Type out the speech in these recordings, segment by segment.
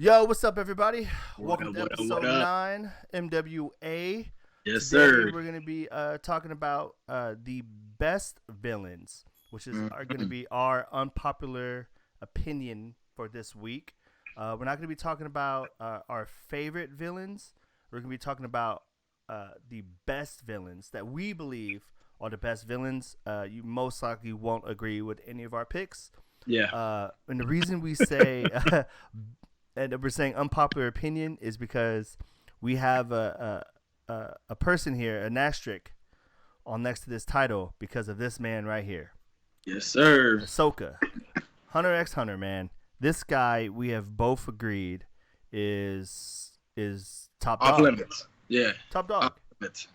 Yo, what's up, everybody? What Welcome up, to what up, episode what up? 9, MWA. Yes, Today, sir. we're going to be talking about the best villains, which is are going to Mhm. be our unpopular opinion for this week. We're not going to be talking about our favorite villains. We're going to be talking about the best villains that we believe are the best villains. You most likely won't agree with any of our picks. Yeah. And the reason we say and we're saying unpopular opinion is because we have a person here, an asterisk, on next to this title because of this man right here, Yes, sir. Ahsoka, Hunter x Hunter. Man, this guy we have both agreed is top Off dog. limits. Yeah. Top dog. Off limits.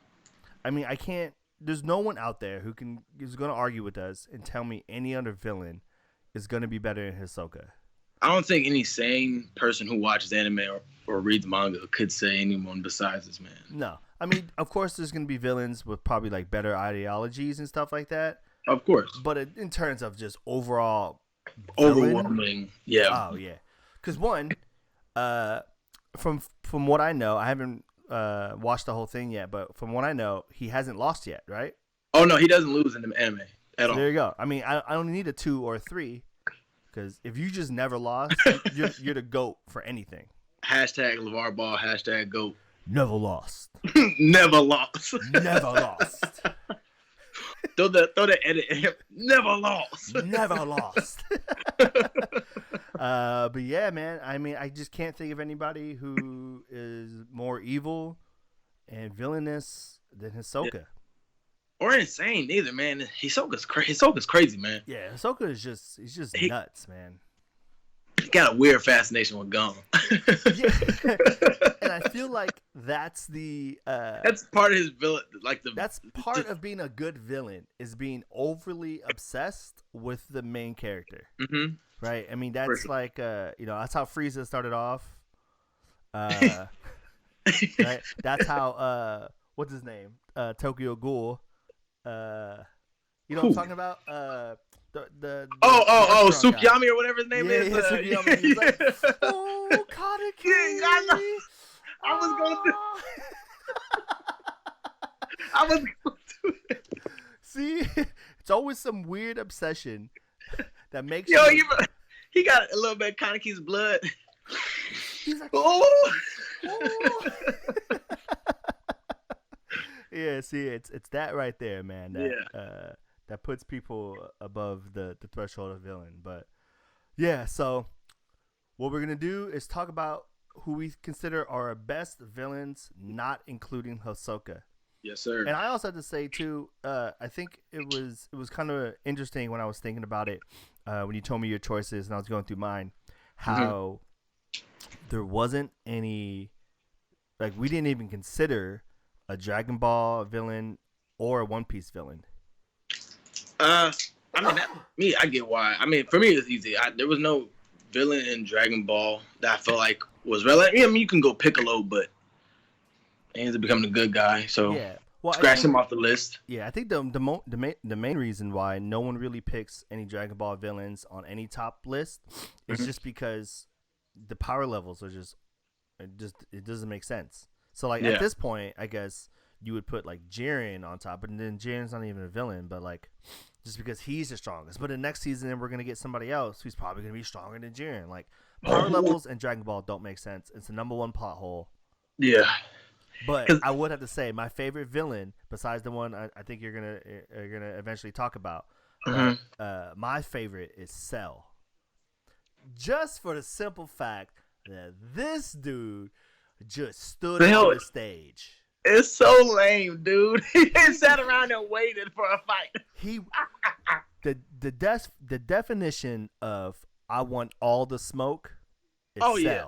I mean, I can't. There's no one out there who is going to argue with us and tell me any other villain is going to be better than Ahsoka. I don't think any sane person who watches anime or reads manga could say anyone besides this man. No, I mean, of course, there's going to be villains with probably like better ideologies and stuff like that. Of course. But in terms of just overall villain, Overwhelming. Yeah. oh yeah, because one, from what I know, I haven't watched the whole thing yet, but from what I know, he hasn't lost yet, right? Oh, no, he doesn't lose in the anime at So all. there you go. I mean, I don't need a 2 or 3, because if you just never lost, you're the GOAT for anything. Hashtag LeVar Ball. Hashtag GOAT. Never lost. Never lost. Never lost. throw the edit in here. Never lost. Never lost. But yeah, man. I mean, I just can't think of anybody who is more evil and villainous than Hisoka. Yeah. Or insane either, man. Hisoka's crazy, man. Yeah, Hisoka is he's just nuts, man. He got a weird fascination with gum. Yeah. And I feel like that's the That's part of his villain, that's part of being a good villain is being overly obsessed with the main character. Mm-hmm. Right? I mean, that's sure. like that's how Frieza started off. Right? That's how what's his name? Tokyo Ghoul. You know what I'm Who? talking about? The Oh, restaurant guy. Sukiyami or whatever his name is. Sukiyami. He's like, yeah. oh, Kaneki. Yeah, I know. I was going to. I was going to. See, it's always some weird obsession that makes Yo, you. he got a little bit of Kaneki's blood. He's like, Oh. oh. Yeah, see, it's that right there, man. That that puts people above the threshold of villain. But yeah, so what we're gonna do is talk about who we consider our best villains, not including Hisoka. Yes, sir. And I also have to say too, I think it was kind of interesting when I was thinking about it, when you told me your choices and I was going through mine, how there wasn't any, like we didn't even consider a Dragon Ball villain or a One Piece villain. I mean, I get why. I mean, for me, it's easy. There was no villain in Dragon Ball that I felt like was relevant. I mean, you can go Piccolo, but he ends up becoming a good guy. So Yeah, well, scratch him off the list. Yeah, I think the main reason why no one really picks any Dragon Ball villains on any top list is just because the power levels are it doesn't make sense. So like at this point, I guess you would put like Jiren on top, but then Jiren's not even a villain, but like just because he's the strongest. But the next season we're gonna get somebody else who's probably gonna be stronger than Jiren. Like power levels and Dragon Ball don't make sense. It's the number one plot hole. Yeah. But I would have to say my favorite villain, besides the one I think you're gonna eventually talk about, my favorite is Cell. Just for the simple fact that this dude just stood on the stage. It's so lame, dude. He sat around and waited for a fight. The definition of I want all the smoke is Cell. Yeah.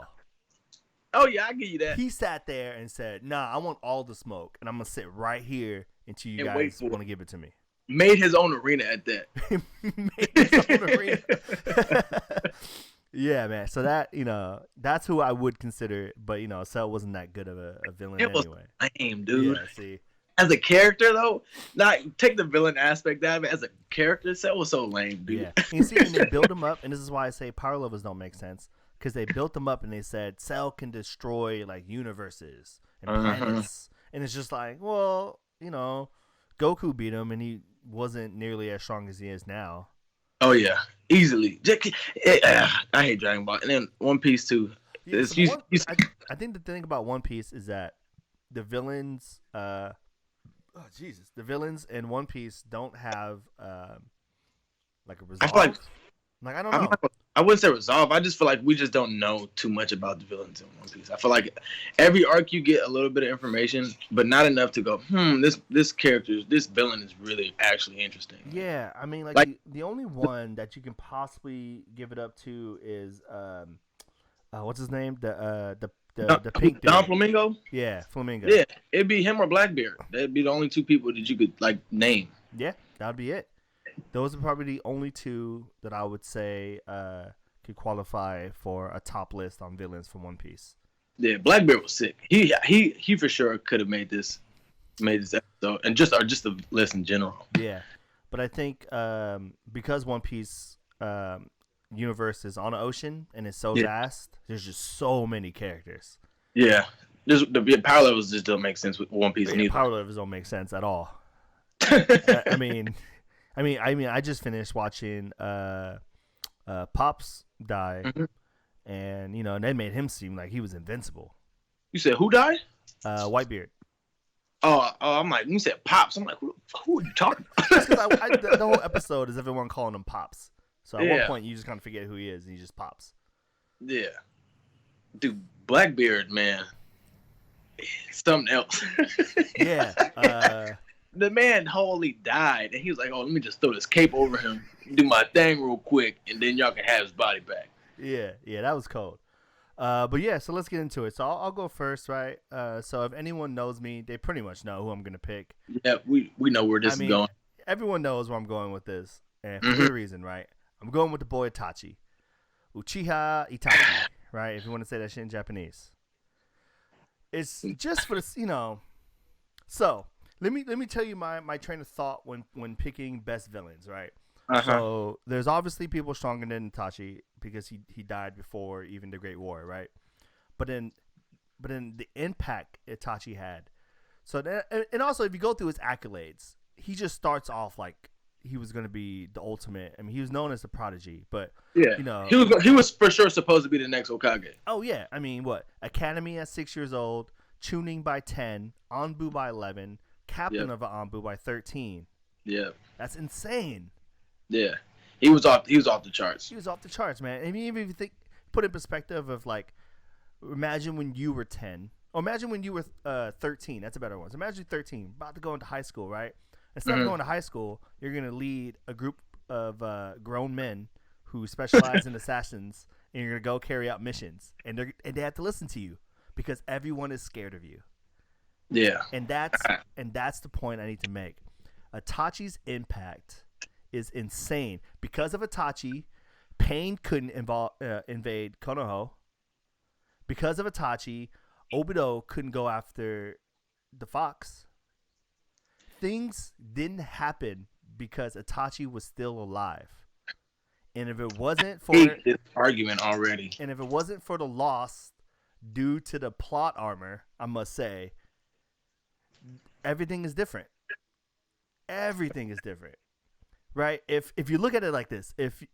Oh yeah, I give you that. He sat there and said, "Nah, I want all the smoke, and I'm gonna sit right here until you guys want to give it to me." Made his own arena at that. Made his own arena. Yeah, man. So that's who I would consider. But Cell wasn't that good of a villain anyway. Lame, dude. Yeah, see. As a character, though, not take the villain aspect out of it. As a character, Cell was so lame, dude. Yeah. And you see, and they build him up, and this is why I say power levels don't make sense. because they built them up and they said Cell can destroy like universes and Uh-huh. planets, and it's just like, well, Goku beat him, and he wasn't nearly as strong as he is now. Oh yeah, easily. I hate Dragon Ball, and then One Piece too. Yeah, It's, so I think the thing about One Piece is that the villains, the villains in One Piece don't have like a I resolve. feel like I don't know. I wouldn't say resolve. I just feel like we just don't know too much about the villains in One Piece. I feel like every arc you get a little bit of information, but not enough to go, this villain is really actually interesting. Yeah, I mean, the only one that you can possibly give it up to is what's his name? The pink dude. Don Flamingo? Yeah, Flamingo. Yeah, it'd be him or Blackbeard. That'd be the only two people that you could like name. Yeah, that'd be it. Those are probably the only two that I would say could qualify for a top list on villains from One Piece. Yeah, Blackbeard was sick. He for sure could have made this episode and just the list in general. Yeah, but I think because One Piece universe is on an ocean and it's so vast, there's just so many characters. Yeah, the power levels just don't make sense with One Piece. The power levels don't make sense at all. I mean, I just finished watching Pops die, and and they made him seem like he was invincible. You said who died? Whitebeard. Oh, I'm like, you said Pops. I'm like, who are you talking about? Just because the whole episode is everyone calling him Pops. So at one point you just kind of forget who he is, and he just pops. Yeah, dude, Blackbeard, man, something else. Yeah. The man wholly died, and he was like, "Oh, let me just throw this cape over him, do my thing real quick, and then y'all can have his body back." Yeah, that was cold. But yeah, so let's get into it. So I'll go first, right? So if anyone knows me, they pretty much know who I'm gonna pick. Yeah, we know where this is going. Everyone knows where I'm going with this, and for good reason, right? I'm going with the boy Itachi, Uchiha Itachi, right? If you want to say that shit in Japanese, it's just for this, So let me tell you my train of thought when picking best villains, right? So there's obviously people stronger than Itachi because he died before even the Great War, right? But then the impact Itachi had. So and also if you go through his accolades, he just starts off like he was going to be the ultimate. I mean, he was known as the prodigy, but he was for sure supposed to be the next Hokage. Oh yeah, I mean, what? Academy at 6 years old, Chunin by 10, Anbu by 11, captain of Anbu by 13. Yeah, that's insane. Yeah, he was off the charts. He was off the charts, man. I mean, even if you put in perspective of like, imagine when you were 10, or imagine when you were 13. That's a better one. So imagine 13, about to go into high school, right? Instead of going to high school, you're going to lead a group of grown men who specialize in assassins, and you're going to go carry out missions. And they have to listen to you because everyone is scared of you. Yeah. And that's the point I need to make. Itachi's impact is insane. Because of Itachi, Pain couldn't invade Konoha. Because of Itachi, Obito couldn't go after the fox. Things didn't happen because Itachi was still alive. And if it wasn't for this argument already, and if it wasn't for the loss due to the plot armor, I must say, everything is different. Everything is different. Right? If you look at it like this, if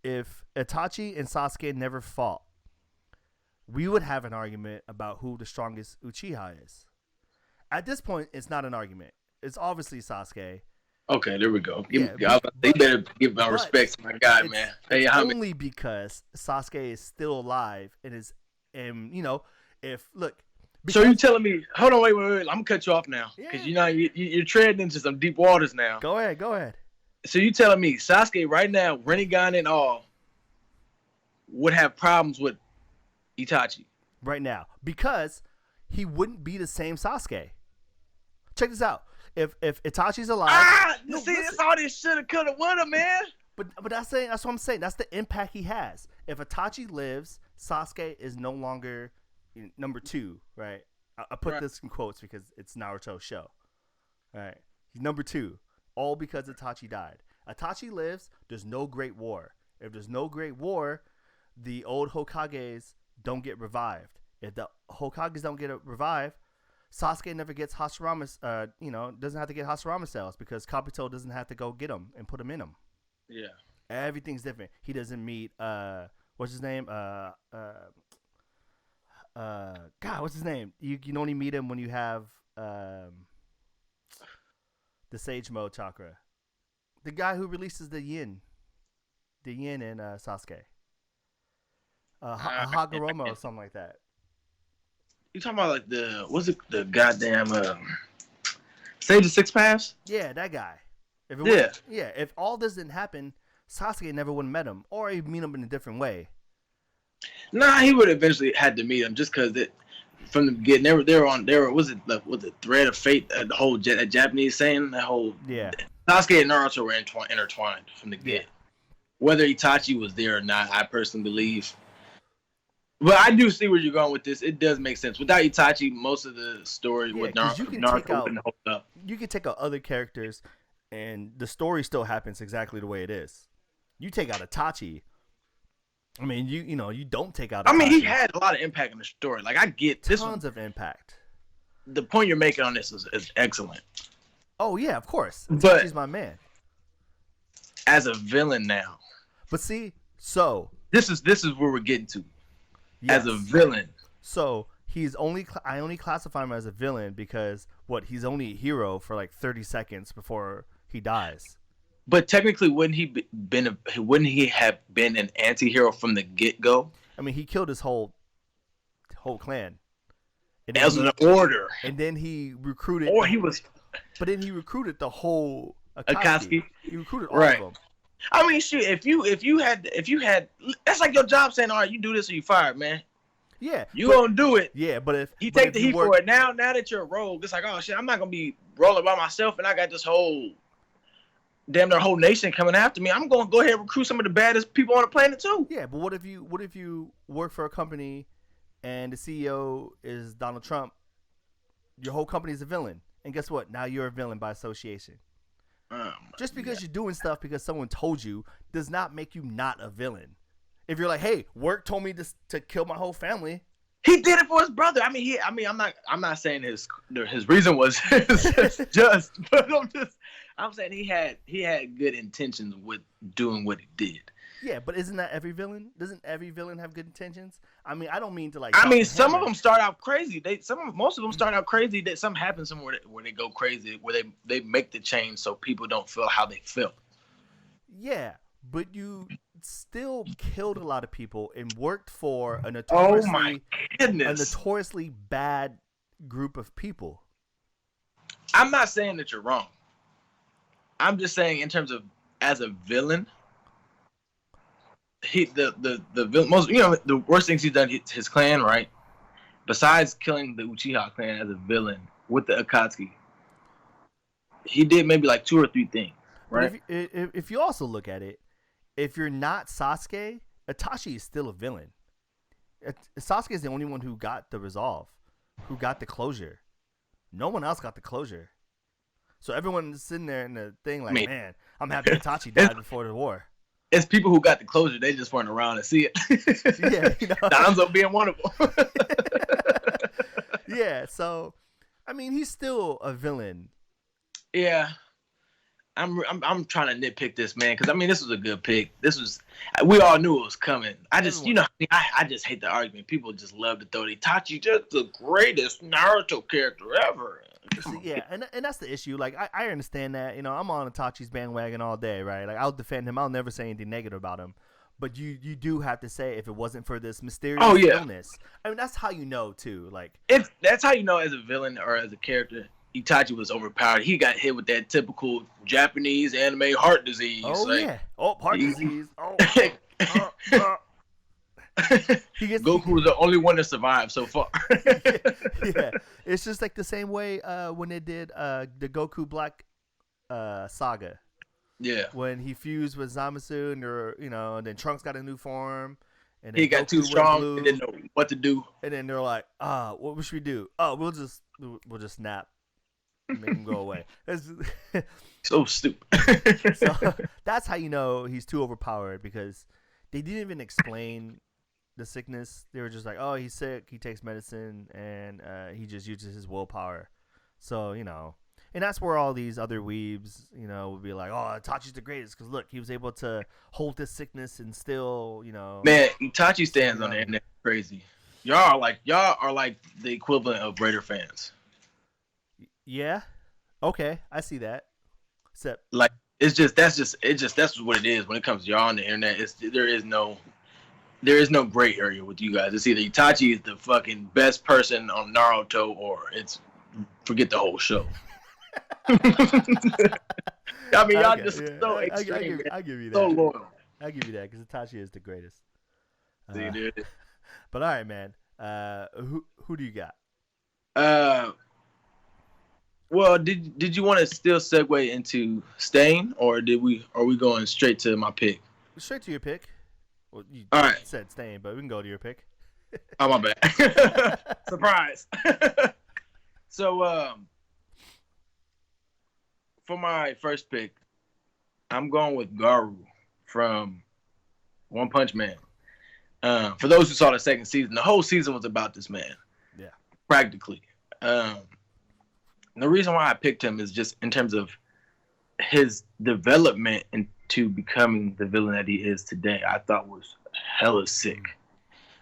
Itachi and Sasuke never fought, we would have an argument about who the strongest Uchiha is. At this point, it's not an argument. It's obviously Sasuke. Okay, there we go. They better give my respect to my guy, man. Hey, only because Sasuke is still alive So you telling me? Hold on, wait. I'm gonna cut you off now because you're treading into some deep waters now. Go ahead. So you telling me Sasuke right now, Rinnegan and all, would have problems with Itachi right now because he wouldn't be the same Sasuke. Check this out. If Itachi's alive, that's all this shoulda, coulda, woulda, man. But that's what I'm saying. That's the impact he has. If Itachi lives, Sasuke is no longer number 2, right? I put this in quotes because it's Naruto's show. All right, he's number 2, all because Itachi died. Itachi lives. There's no Great War. If there's no Great War, the old Hokages don't get revived. If the Hokages don't get revived, Sasuke never gets Hashirama. Doesn't have to get Hashirama cells because Kabuto doesn't have to go get them and put them in them. Yeah. Everything's different. He doesn't meet what's his name? God, what's his name? You can only meet him when you have the Sage Mode chakra. The guy who releases the yin in Sasuke. Hagoromo or something like that. You talking about like the goddamn Sage of Six Paths? Yeah, that guy. If if all this didn't happen, Sasuke never would have met him, or he'd meet him in a different way. Nah, he would eventually had to meet him just because from the beginning they were was it the thread of fate, the whole Japanese saying, that whole Sasuke and Naruto were intertwined from the get. Whether Itachi was there or not, I personally believe. But I do see where you're going with this. It does make sense. Without Itachi, most of the story with Naruto wouldn't hold up. You can take out other characters, and the story still happens exactly the way it is. You take out Itachi. I mean, you don't take out Itachi. I mean, he had a lot of impact in the story. Like, I get this. Tons of impact. The point you're making on this is excellent. Oh, yeah, of course. Itachi's my man. As a villain now. But see, so. This is where we're getting to. Yes. As a villain. So, I only classify him as a villain because, he's only a hero for like 30 seconds before he dies. But technically, wouldn't he have been an anti-hero from the get-go? I mean, he killed his whole clan. As an order. And then he recruited. Or he was. But then he recruited the whole Akatsuki. He recruited all of them. I mean, shit. If you had, that's like your job saying, all right, you do this or you fired, man. Yeah. You gonna do it. Yeah, but if he take the heat for it now that you're a rogue, it's like, oh shit, I'm not gonna be rolling by myself, and I got this whole whole nation coming after me. I'm gonna go ahead and recruit some of the baddest people on the planet too. Yeah, but what if you work for a company and the CEO is Donald Trump? Your whole company is a villain, and guess what? Now you're a villain by association. Just because you're doing stuff because someone told you does not make you not a villain. If you're like, hey, work told me to kill my whole family. He did it for his brother. I'm not saying his reason was just, but I'm saying he had good intentions with doing what he did. Yeah, but isn't that every villain? Doesn't every villain have good intentions? I mean, I don't mean to like. I mean, some of them start out crazy. Most of them start out crazy. That something happens somewhere where they go crazy, where they make the change so people don't feel how they feel. Yeah, but you still killed a lot of people and worked for a notoriously bad group of people. I'm not saying that you're wrong. I'm just saying in terms of as a villain. The worst things he's done his clan, right? Besides killing the Uchiha clan as a villain with the Akatsuki, he did maybe like 2 or 3 things, right? If you also look at it, if you're not Sasuke, Itachi is still a villain. Sasuke is the only one who got the resolve, who got the closure. No one else got the closure. So everyone's sitting there in the thing like, man, I'm happy Itachi died before the war. It's people who got the closure. They just weren't around to see it. Yeah, Danzo being one of them. Yeah, so I mean, he's still a villain. Yeah, I'm trying to nitpick this, man, because I mean, this was a good pick. We all knew it was coming. I just hate the argument. People just love to throw Itachi just the greatest Naruto character ever. Yeah, and that's the issue. Like, I understand that. I'm on Itachi's bandwagon all day, right? Like, I'll defend him. I'll never say anything negative about him. But you do have to say, if it wasn't for this mysterious illness. I mean, that's how you know, too. Like, that's how you know as a villain or as a character, Itachi was overpowered. He got hit with that typical Japanese anime heart disease. Oh, yeah. Oh, heart disease. Oh. Goku was the only one to survive so far. Yeah, it's just like the same way when they did the Goku Black saga. Yeah, when he fused with Zamasu, and then Trunks got a new form, and he got too strong and didn't know what to do. And then they're like, what should we do? Oh, we'll just snap, and make him go away. So stupid. So that's how you know he's too overpowered, because they didn't even explain the sickness. They were just like, oh, he's sick. He takes medicine, and he just uses his willpower. So and that's where all these other weebs, would be like, oh, Itachi's the greatest because look, he was able to hold this sickness and still, Man, Itachi stands on the internet crazy. Y'all are like the equivalent of Raider fans. Yeah. Okay, I see that. Except like that's what it is when it comes to y'all on the internet. There is no gray area with you guys. It's either Itachi is the fucking best person on Naruto or it's forget the whole show. I mean, y'all just so extreme. I give you that. So loyal. I give you that because Itachi is the greatest. See, dude. But all right, man. Who do you got? Well, did you want to still segue into Stain, or are we going straight to my pick? Straight to your pick. Well, you all right. Said Stain, but we can go to your pick. Oh, my bad. Surprise. So, for my first pick, I'm going with Garou from One Punch Man. For those who saw the second season, the whole season was about this man. Yeah. Practically. The reason why I picked him is just in terms of his development into becoming the villain that he is today. I thought was hella sick.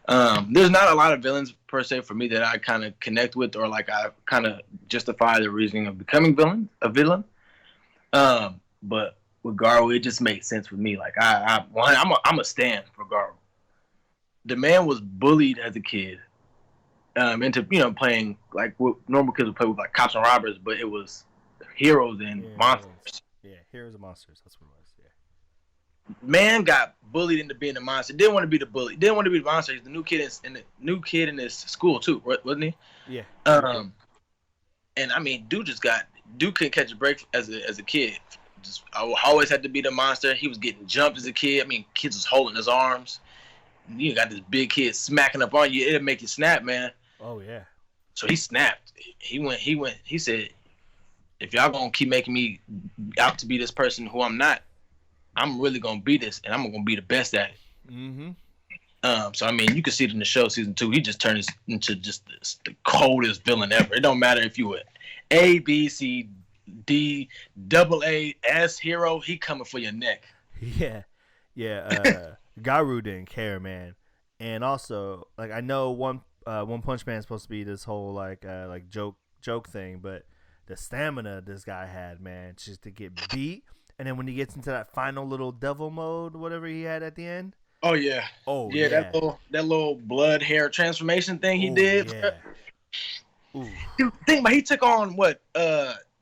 There's not a lot of villains per se for me that I kind of connect with or like I kind of justify the reasoning of becoming a villain. But with Garou, it just made sense with me. Like I'm a stan for Garou. The man was bullied as a kid. Into playing like what normal kids would play with, like cops and robbers, but it was heroes and monsters. Yeah, heroes and monsters. That's what it was. Yeah. Man got bullied into being a monster. Didn't want to be the bully. Didn't want to be the monster. He's the new kid in his school too, wasn't he? Yeah. And I mean, dude couldn't catch a break as a kid. I always had to be the monster. He was getting jumped as a kid. I mean, kids was holding his arms. You got this big kid smacking up on you. It'll make you snap, man. Oh yeah. So he snapped. He said, if y'all gonna keep making me out to be this person who I'm not, I'm really gonna be this and I'm gonna be the best at it. Mm-hmm. So I mean, you can see it in the show season 2. He just turned into just the coldest villain ever. It don't matter if you were A, B, C, D, double A, S hero, he coming for your neck. Yeah. Garou didn't care, man. And also, like I know One Punch Man is supposed to be this whole like joke thing, but the stamina this guy had, man, just to get beat, and then when he gets into that final little devil mode, whatever he had at the end. Oh yeah. That little blood hair transformation thing he did. Yeah. Dude, think about he took on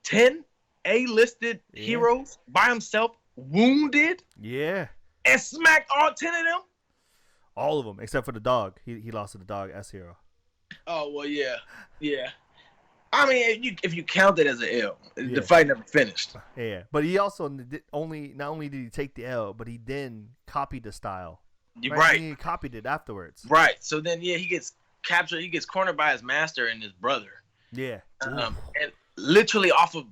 10 A-listed heroes by himself, wounded. Yeah. And smacked all 10 of them. All of them, except for the dog. He lost to the dog S hero. Oh well, yeah. I mean, if you count it as an L, the fight never finished. Yeah, but he also not only did he take the L, but he then copied the style. Right. He copied it afterwards. Right. So then, he gets captured. He gets cornered by his master and his brother. Yeah. And literally off of,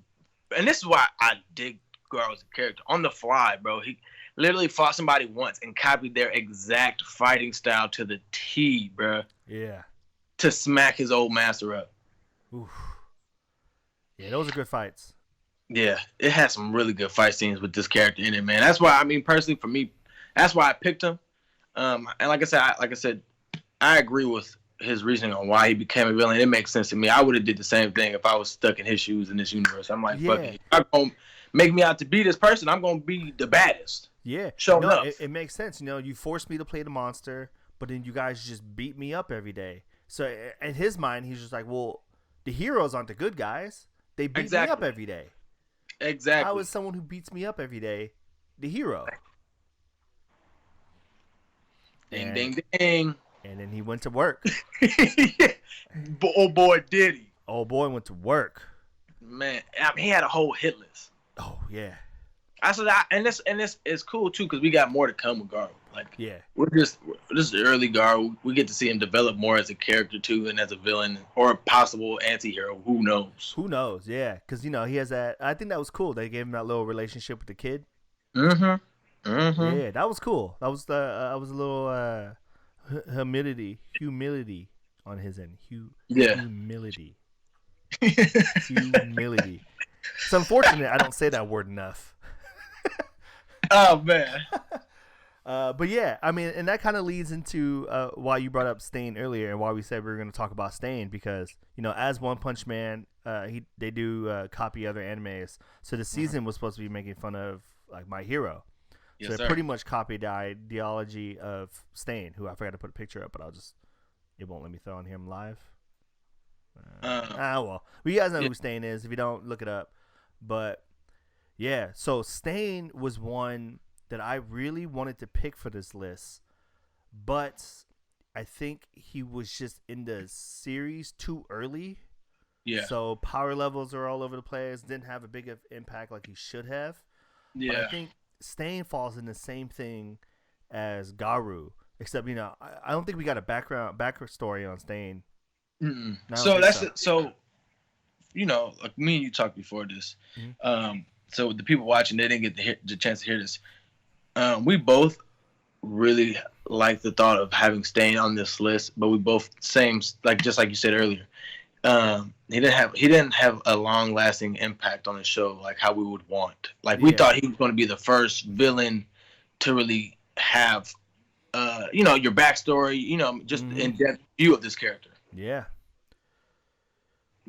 and this is why I dig Garou as a character. On the fly, bro. He literally fought somebody once and copied their exact fighting style to the T, bro. Yeah. To smack his old master up. Oof. Yeah, those are good fights. Yeah, it has some really good fight scenes with this character in it, man. That's why, I mean, personally, for me, that's why I picked him. And like I said, I agree with his reasoning on why he became a villain. It makes sense to me. I would have did the same thing if I was stuck in his shoes in this universe. I'm like, fuck it. If you're gonna make me out to be this person, I'm gonna be the baddest. Yeah, it makes sense. You forced me to play the monster, but then you guys just beat me up every day. So in his mind, he's just like, well, the heroes aren't the good guys. They beat me up every day. Exactly. How is someone who beats me up every day the hero? Ding, ding, ding. And then he went to work. Oh, boy, did he. Old boy went to work. Man, I mean, he had a whole hit list. Oh, yeah. I said, and this is cool, too, because we got more to come with Garou. Like, this is early Garou. We get to see him develop more as a character, too, and as a villain or a possible anti-hero. Who knows? Who knows, yeah. Because, he has that. I think that was cool. They gave him that little relationship with the kid. Mm-hmm. Mm-hmm. Yeah, that was cool. That was I was a little humility on his end. Yeah. Humility. Humility. It's unfortunate I don't say that word enough. Oh man. But yeah, I mean, and that kind of leads into why you brought up Stain earlier and why we said we were going to talk about Stain because as One Punch Man, they do copy other animes. So the season was supposed to be making fun of like My Hero. Yes, so they sir. pretty much copied the ideology of Stain, who I forgot to put a picture up, but it won't let me throw on him live. Well, you guys know who Stain is. If you don't, look it up. But yeah, so Stain was one that I really wanted to pick for this list, but I think he was just in the series too early. Yeah. So power levels are all over the place. Didn't have a big impact like he should have. Yeah. But I think Stain falls in the same thing as Garu, except I don't think we got a backstory on Stain. So that's it. So like me and you talked before this. Mm-hmm. So the people watching, they didn't get the chance to hear this. We both really like the thought of having Stain on this list, but we both just like you said earlier. He didn't have a long lasting impact on the show like how we would want. Like we thought he was going to be the first villain to really have, your backstory, just in-depth view of this character. Yeah.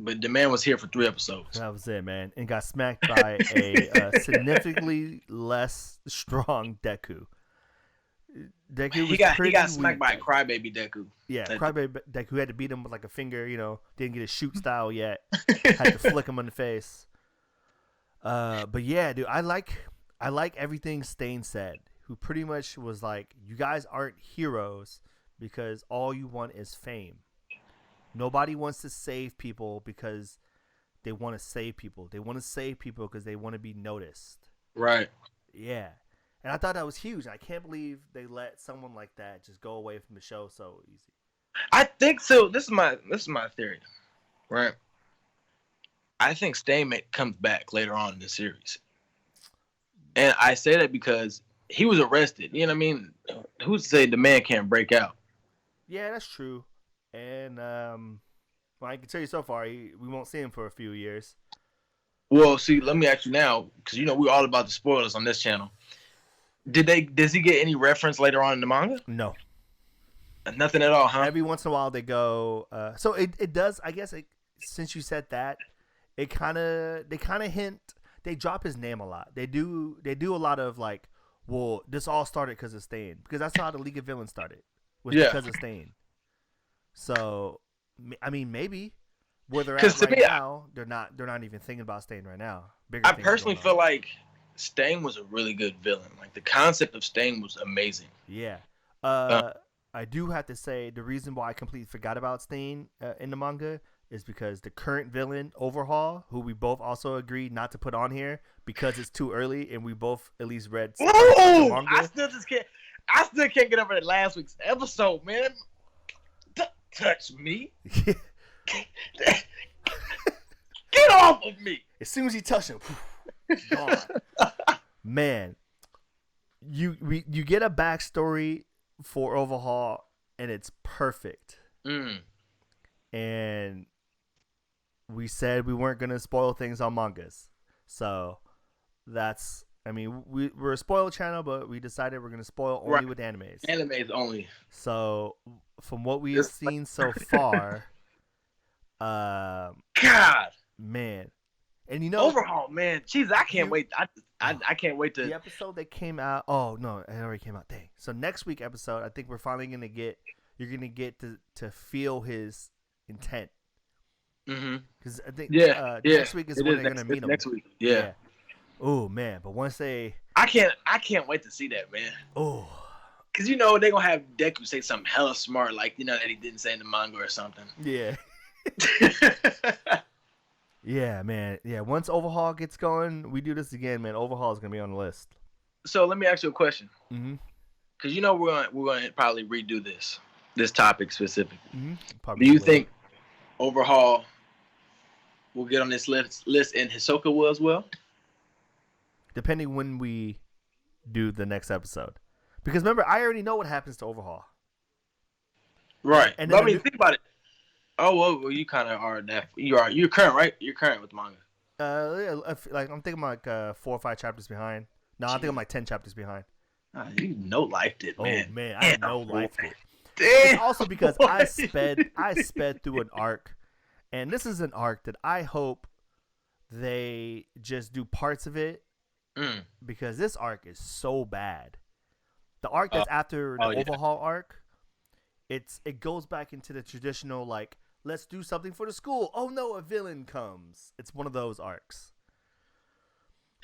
But the man was here for 3 episodes. That was it, man, and got smacked by a significantly less strong Deku. He got smacked by a crybaby Deku. Yeah, crybaby Deku had to beat him with like a finger. Didn't get his shoot style yet. Had to flick him in the face. But yeah, dude, I like everything Stain said. Who pretty much was like, you guys aren't heroes because all you want is fame. Nobody wants to save people because they want to save people. They want to save people because they want to be noticed. Right. Yeah. And I thought that was huge. I can't believe they let someone like that just go away from the show so easy. I think so. This is my theory, right? I think Stain comes back later on in the series, and I say that because he was arrested. You know what I mean? Who's to say the man can't break out? Yeah, that's true. And I can tell you so far, we won't see him for a few years. Well, see, let me ask you now, because we're all about the spoilers on this channel. Does he get any reference later on in the manga? No. Nothing at all, huh? Every once in a while they go. So it does. I guess since you said that, they kind of hint. They drop his name a lot. They do a lot of like, well, this all started because of Stain, because that's how the League of Villains started, was because of Stain. So, I mean, maybe where they're at right now, they're not even thinking about Stain right now. I personally feel like Stain was a really good villain. Like the concept of Stain was amazing. Yeah. I do have to say the reason why I completely forgot about Stain in the manga is because the current villain, Overhaul, who we both also agreed not to put on here because it's too early, and we both at least read the manga. I still can't get over that last week's episode, man. Touch me. Get off of me. As soon as you touch him, gone. Man, you get a backstory for Overhaul, and it's perfect. And we said we weren't going to spoil things on mangas. So that's, I mean, we're a spoil channel, but we decided we're going to spoil only with animes. Animes only. So from what we've seen so far, God, man. And Overhaul, man. Jeez, I can't wait. I can't wait to. The episode that came out. Oh no, it already came out. Dang. So next week episode, I think we're finally gonna get. You're gonna get to feel his intent. Because I think next week is when they're gonna meet him. Next week, yeah. Oh man, but once they. I can't wait to see that, man. Oh. Because they're gonna have Deku say something hella smart, like that he didn't say in the manga or something. Yeah. Yeah, man. Yeah, once Overhaul gets going, we do this again, man. Overhaul is gonna be on the list. So let me ask you a question. Because we're gonna probably redo this topic specifically. Do you think Overhaul will get on this list and Hisoka will as well? Depending when we do the next episode. Because remember, I already know what happens to Overhaul. Right. And But then I mean, think about it. Oh well, you kind of are that. You're current, right? You're current with manga. yeah, like I'm thinking I'm like 4 or 5 chapters behind. No, I think I'm like 10 chapters behind. You no lifed it, Oh man. man, I Damn, no lifed it. It's Damn. also because I sped through an arc, and this is an arc that I hope they just do parts of it Mm. because this arc is so bad. The arc that's after the yeah. overhaul arc, it goes back into the traditional like let's do something for the school. Oh no, a villain comes. It's one of those arcs.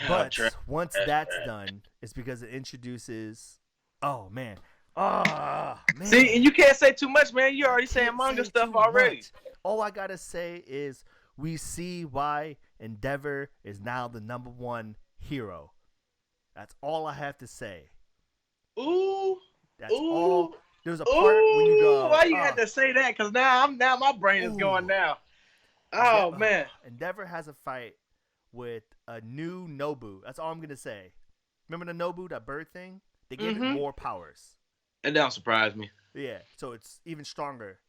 But once that's done, it's because it introduces. Oh man, man. See, and you can't say too much, man. You already saying manga stuff already. Much. All I gotta say is we see why Endeavor is now the #1 hero. That's all I have to say. Ooh. That's all. There's a part when you go. Why you had to say that? Because now my brain is going now. Oh man. Endeavor has a fight with a new Nobu. That's all I'm gonna say. Remember the Nobu, that bird thing? They gave it more powers. That don't surprise me. Yeah, so it's even stronger.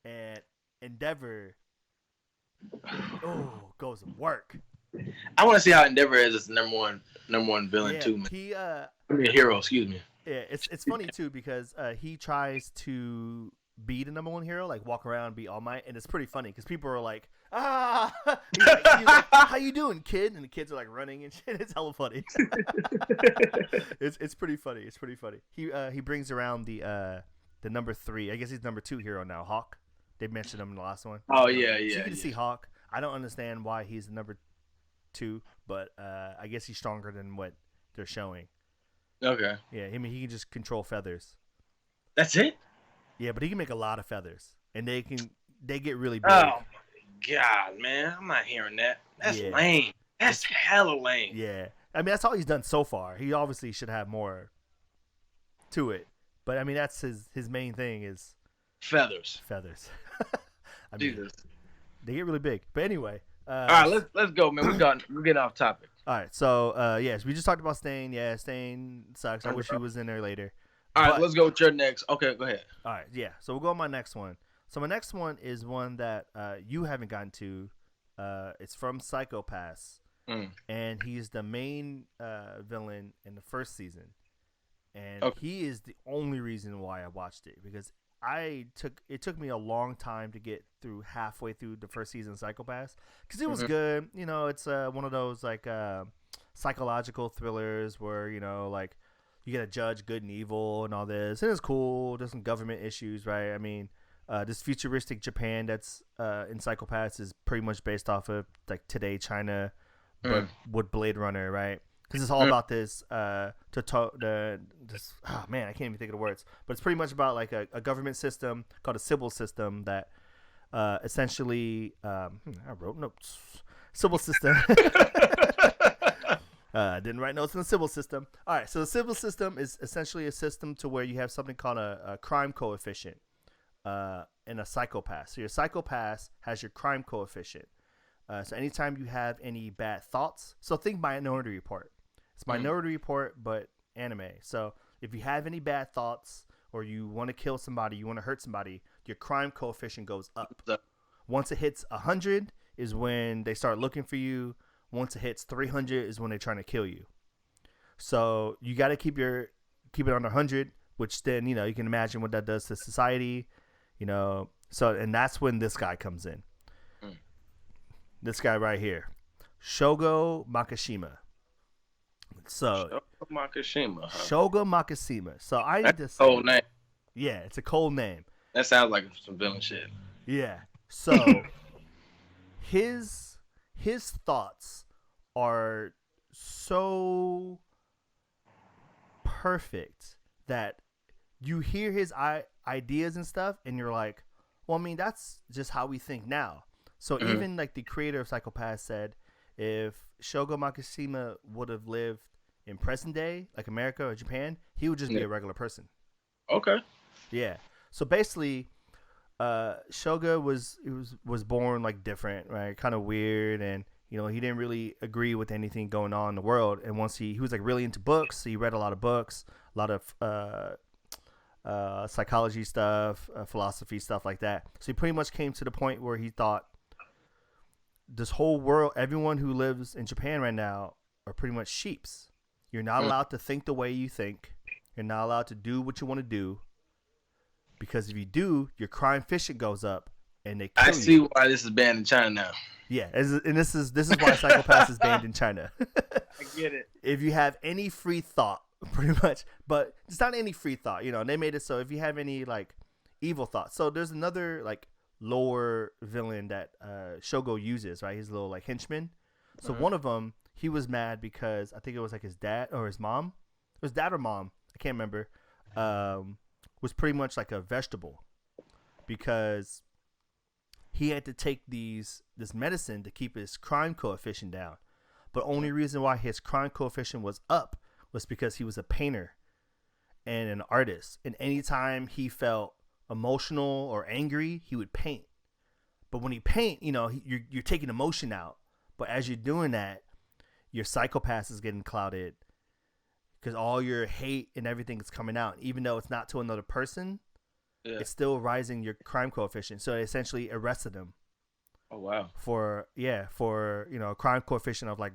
And Endeavor, goes to work. I want to see how Endeavor is as number one villain too, man. Hero, excuse me. Yeah, it's funny too because he tries to be the #1 hero, like walk around, be All Might, and it's pretty funny because people are like, he's like, how you doing, kid? And the kids are like running and shit. It's hella funny. It's pretty funny. It's pretty funny. He brings around the #3. I guess he's #2 hero now, Hawk. They mentioned him in the last one. Oh yeah. So you get to see Hawk. I don't understand why he's the #2, but I guess he's stronger than what they're showing. Okay. Yeah, I mean he can just control feathers. That's it? Yeah, but he can make a lot of feathers, and they get really big. Oh my god, man! I'm not hearing that. That's lame. That's hella lame. Yeah, I mean that's all he's done so far. He obviously should have more to it, but I mean that's his main thing is feathers. I mean, Jesus. They get really big. But anyway, all right, let's go, man. We're getting off topic. All right, so yes, we just talked about Stain. Yeah, Stain sucks. I wish he was in there later. All right, let's go with your next. Okay, go ahead. All right, yeah. So we'll go on my next one. So my next one is one that you haven't gotten to. It's from Psycho Pass, and he's the main villain in the first season, and he is the only reason why I watched it because it took me a long time to get through halfway through the first season of Psycho Pass because it was good. You know, it's one of those like psychological thrillers where like. You gotta judge good and evil and all this. And it's cool. There's some government issues, right? I mean, this futuristic Japan that's in Psycho Pass is pretty much based off of like today China, but with Blade Runner, right? Because it's all about this. Oh man, I can't even think of the words. But it's pretty much about like a government system called a civil system that essentially. I wrote notes. Civil system. Didn't write notes in the civil system. All right, so the civil system is essentially a system to where you have something called a crime coefficient and a psychopath. So your psychopath has your crime coefficient. So anytime you have any bad thoughts, so think Minority Report. It's Minority Report, but anime. So if you have any bad thoughts or you want to kill somebody, you want to hurt somebody, your crime coefficient goes up. Once it hits 100 is when they start looking for you. Once it hits 300 is when they're trying to kill you. So you got to keep it under 100, which then, you can imagine what that does to society, So, and that's when this guy comes in. This guy right here, Shogo Makishima. So Shogo Makishima. So I need to say, cold name. Yeah, it's a cold name. That sounds like some villain shit. Yeah. So his thoughts are so perfect that you hear his ideas and stuff and you're like, well, I mean, that's just how we think now. So even like the creator of Psycho Pass said, if Shogo Makishima would have lived in present day, like America or Japan, he would just be a regular person. Okay. Yeah. So basically, Shoga was born like different, right? Kind of weird, and he didn't really agree with anything going on in the world. And once he was like really into books, so he read a lot of books, a lot of psychology stuff, philosophy stuff like that. So he pretty much came to the point where he thought this whole world, everyone who lives in Japan right now, are pretty much sheeps. You're not allowed to think the way you think. You're not allowed to do what you want to do, because if you do, your crime efficient goes up, and they kill you. I see why this is banned in China now. Yeah, and this is why Psycho-Pass is banned in China. I get it. If you have any free thought, pretty much, but it's not any free thought. You know, they made it so if you have any like evil thoughts. So there's another like lower villain that Shogo uses, right? His little like henchman. So one of them, he was mad because I think it was like his dad or his mom. It was dad or mom, I can't remember. Was pretty much like a vegetable because he had to take this medicine to keep his crime coefficient down. But only reason why his crime coefficient was up was because he was a painter and an artist. And anytime he felt emotional or angry, he would paint. But when he paint, you know, you're taking emotion out. But as you're doing that, your Psycho-Pass is getting clouded because all your hate and everything is coming out. Even though it's not to another person, it's still rising your crime coefficient. So they essentially arrested him. Oh wow. For you know, a crime coefficient of like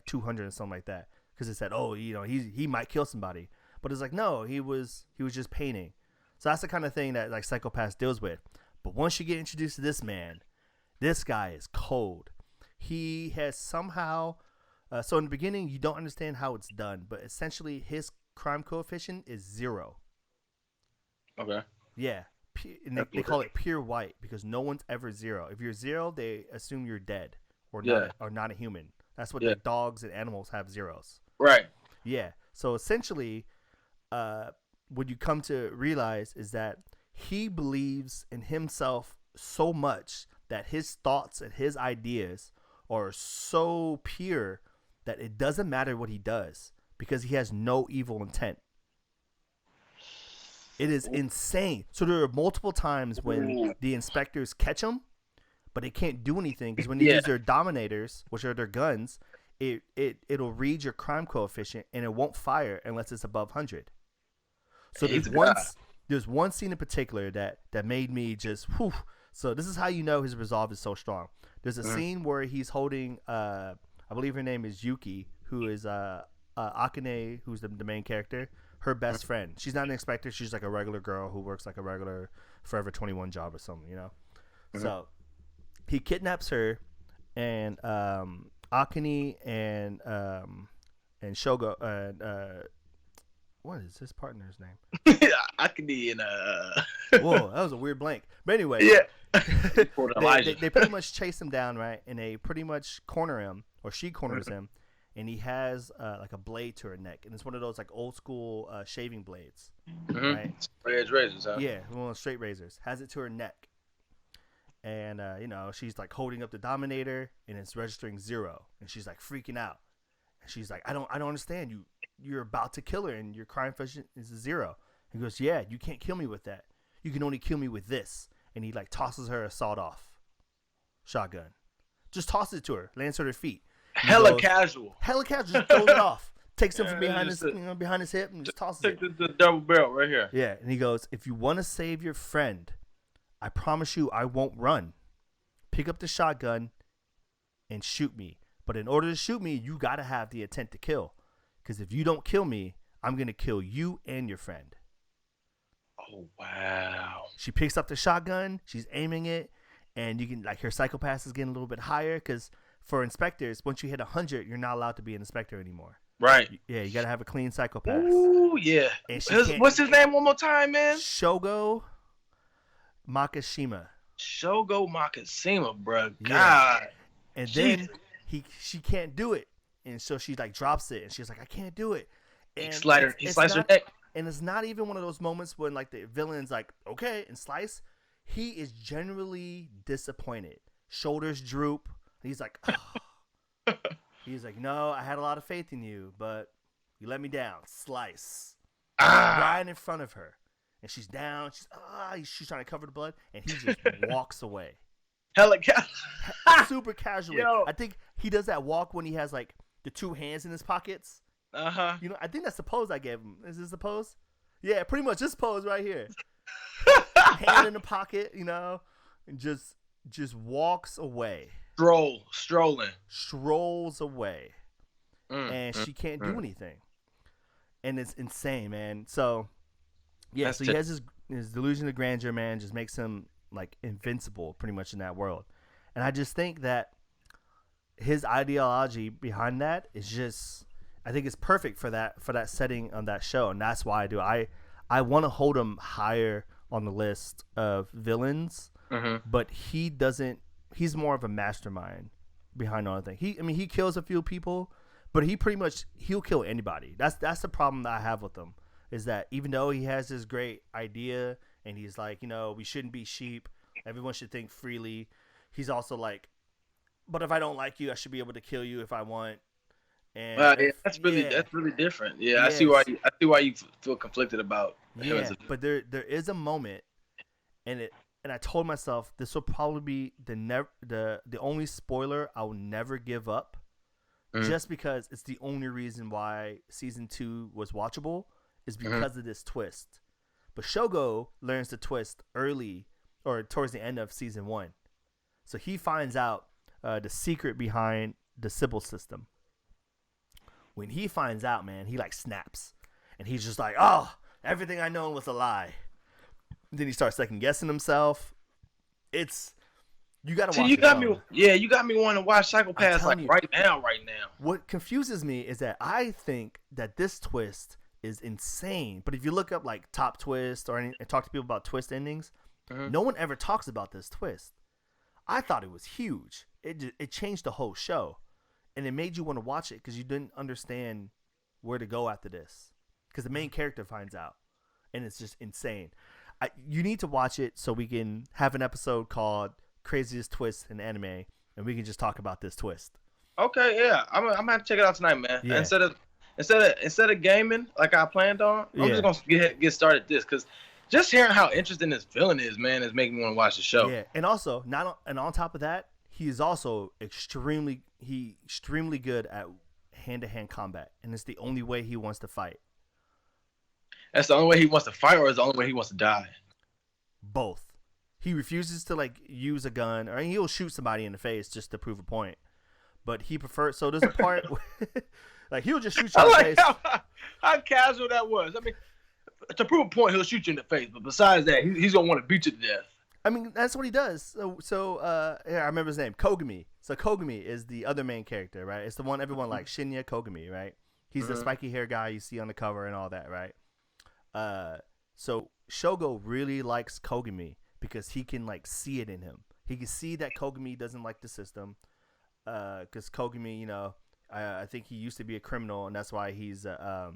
200 or something like that. Because it said, oh, you know, he might kill somebody. But it's like, no, he was just painting. So that's the kind of thing that like Psycho-Pass deals with. But once you get introduced to this man, this guy is cold. He has somehow so in the beginning you don't understand how it's done, but essentially his crime coefficient is 0. Okay. Yeah. And they call it pure white because no one's ever 0. If you're 0, they assume you're dead or not a human. That's what the dogs and animals have 0s. Right. Yeah. So essentially, what you come to realize is that he believes in himself so much that his thoughts and his ideas are so pure that it doesn't matter what he does because he has no evil intent. It is insane. So there are multiple times when the inspectors catch him, but they can't do anything because when they use their dominators, which are their guns, it'll read your crime coefficient and it won't fire unless it's above 100. So there's one scene in particular that made me just whew. So this is how you know his resolve is so strong. There's a scene where he's holding I believe her name is Yuki, who is Akane, who's the main character, her best friend. She's not an inspector, she's like a regular girl who works like a regular Forever 21 job or something, you know. So he kidnaps her, and Akane and Shogo what is his partner's name? Akane and Whoa, that was a weird blank. But anyway, they pretty much chase him down, right? And they pretty much corner him, or she corners him, and he has like a blade to her neck, and it's one of those like old school shaving blades, right? Straight edge razors, huh? Yeah, one of those straight razors. Has it to her neck, and you know, she's like holding up the Dominator, and it's registering 0, and she's like freaking out, and she's like, I don't understand. You're about to kill her, and your crime coefficient is 0. He goes, yeah, you can't kill me with that. You can only kill me with this. And he like tosses her a sawed-off shotgun. Just tosses it to her, lands at her feet. Hella casual. Just throws it off. Takes him from behind his hip and just tosses it. Take the double barrel right here. Yeah, and he goes, if you want to save your friend, I promise you I won't run. Pick up the shotgun and shoot me. But in order to shoot me, you got to have the intent to kill. Because if you don't kill me, I'm going to kill you and your friend. Oh, wow. She picks up the shotgun. She's aiming it. And you can, like, her Psycho-Pass is getting a little bit higher. Because for inspectors, once you hit 100, you're not allowed to be an inspector anymore. Right. Yeah, you got to have a clean Psycho-Pass. Ooh, yeah. What's his name one more time, man? Shogo Makishima. Shogo Makishima, bro. God. Yeah. And then she can't do it. And so she like drops it, and she's like, "I can't do it." And he sliced her neck. And it's not even one of those moments when like the villain's like, "Okay," and slice. He is genuinely disappointed. Shoulders droop. He's like, oh. He's like, "No, I had a lot of faith in you, but you let me down." Slice. Right in front of her, and she's down. She's trying to cover the blood, and he just walks away. Hella super casually. Yo. I think he does that walk when he has like the 2 hands in his pockets. Uh-huh. You know, I think that's the pose I gave him. Is this the pose? Yeah, pretty much this pose right here. Hand in the pocket, and just walks away. Strolls away. And she can't do anything. And it's insane, man. So, yeah, he has his delusion of grandeur, man, just makes him, like, invincible pretty much in that world. And I just think that his ideology behind that is just, I think it's perfect for that setting on that show. And that's why I want to hold him higher on the list of villains, but he's more of a mastermind behind all the thing. He kills a few people, but he'll kill anybody. That's the problem that I have with him, is that even though he has this great idea and he's like, we shouldn't be sheep, everyone should think freely, he's also like, but if I don't like you, I should be able to kill you if I want. And that's really different. Yeah, yes. I see why you feel conflicted about him. Yeah, but there is a moment, and I told myself this will probably be the only spoiler I will never give up, just because it's the only reason why season 2 was watchable is because of this twist. But Shogo learns the twist early or towards the end of season 1, so he finds out the secret behind the Sibyl system. When he finds out, man, he like snaps, and he's just like, "Oh, everything I know was a lie." Then he starts second guessing himself. You gotta watch. You got me wanting to watch Psycho-Pass like right now. What confuses me is that I think that this twist is insane, but if you look up like top twist and talk to people about twist endings, no one ever talks about this twist. I thought it was huge. It changed the whole show. And it made you want to watch it because you didn't understand where to go after this. Because the main character finds out. And it's just insane. You need to watch it so we can have an episode called Craziest Twist in Anime. And we can just talk about this twist. Okay, yeah. I'm going to have to check it out tonight, man. Yeah. Instead of gaming like I planned on, I'm just going to get started this. Because just hearing how interesting this villain is, man, is making me want to watch the show. Yeah, and also, on top of that, he is also extremely good at hand-to-hand combat, and it's the only way he wants to fight. That's the only way he wants to fight, or is the only way he wants to die? Both. He refuses to like use a gun, or he'll shoot somebody in the face just to prove a point. But he prefers. So there's a part where, like he'll just shoot you in the face. How casual that was. I mean, to prove a point, he'll shoot you in the face. But besides that, he's gonna want to beat you to death. I mean, that's what he does. So I remember his name, Kogami. So Kogami is the other main character, right? It's the one everyone likes, Shinya Kogami, right? He's the spiky hair guy you see on the cover and all that, right? So Shogo really likes Kogami because he can like see it in him. He can see that Kogami doesn't like the system, because Kogami, I think he used to be a criminal, and that's why he's not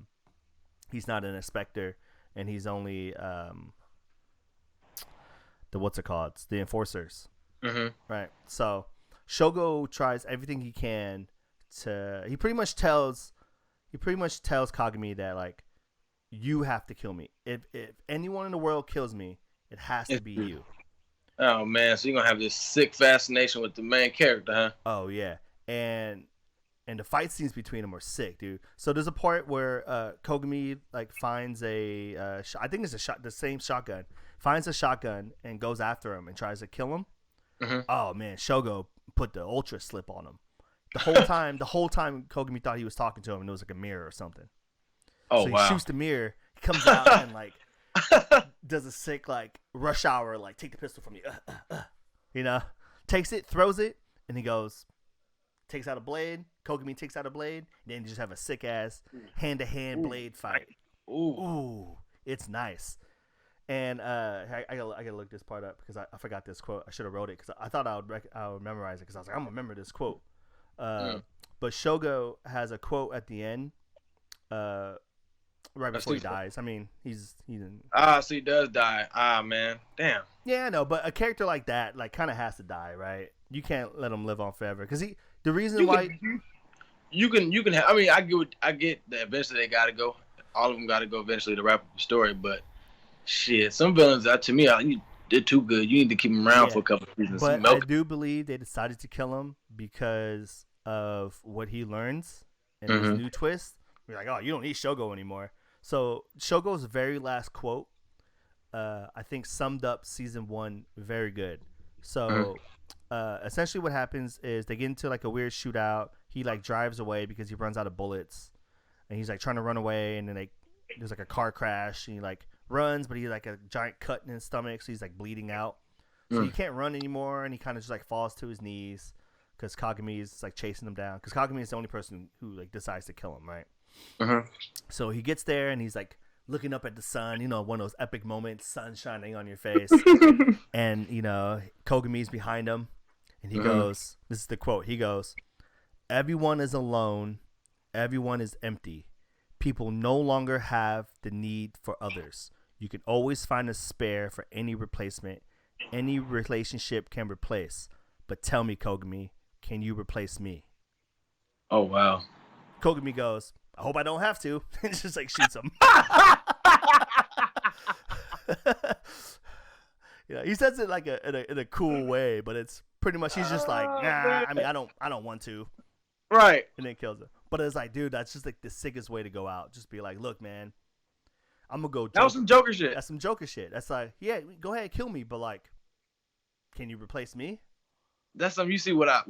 an inspector, and he's only the enforcers, right? So Shogo tries everything he can he pretty much tells Kagami that like, you have to kill me. If anyone in the world kills me, it has to be you. Oh man, so you're gonna have this sick fascination with the main character, huh? Oh yeah, and the fight scenes between them are sick, dude. So there's a part where Kogami like finds I think it's the same shotgun. Finds a shotgun and goes after him and tries to kill him. Oh man, Shogo put the ultra slip on him. The whole time Kogami thought he was talking to him, and it was like a mirror or something. Oh, so he shoots the mirror. He comes out and like does a sick like rush hour, like take the pistol from you, takes it, throws it, and he goes, takes out a blade. Kogami takes out a blade, and then you just have a sick ass hand-to-hand blade fight. Ooh, it's nice. And I gotta look this part up because I forgot this quote. I should have wrote it because I thought I would memorize it because I was like, I'm gonna remember this quote. But Shogo has a quote at the end, right before he dies. I mean, he's so he does die. Man, damn. Yeah, I know, but a character like that like kind of has to die, right? You can't let him live on forever because the reason why you can have. I mean, I get that eventually they gotta go. All of them gotta go eventually to wrap up the story, but. Shit, some villains to me, they're too good. You need to keep them around for a couple of seasons. But I do believe they decided to kill him because of what he learns and his new twist. We're like, oh, you don't need Shogo anymore. So Shogo's very last quote, I think summed up season 1 very good. So essentially, what happens is they get into like a weird shootout. He like drives away because he runs out of bullets, and he's like trying to run away, and then there's like a car crash, and he like runs, but he like a giant cut in his stomach, so he's like bleeding out. So he can't run anymore, and he kind of just like falls to his knees because Kagami is like chasing him down. Because Kagami is the only person who like decides to kill him, right? So he gets there, and he's like looking up at the sun. You know, one of those epic moments, sun shining on your face, and you know Kogami's behind him, and he goes, "This is the quote." He goes, "Everyone is alone. Everyone is empty. People no longer have the need for others. You can always find a spare for any replacement. Any relationship can replace. But tell me, Kogami, can you replace me?" Oh, wow. Kogami goes, "I hope I don't have to." And just like shoots him. Yeah, he says it like in a cool way, but it's pretty much he's just like, nah. I mean, I don't want to. Right. And then kills him. But it's like, dude, that's just like the sickest way to go out. Just be like, look, man, I'm gonna go. That was some Joker shit. That's some Joker shit. That's like, yeah, go ahead, kill me, but like, can you replace me? That's something you see what I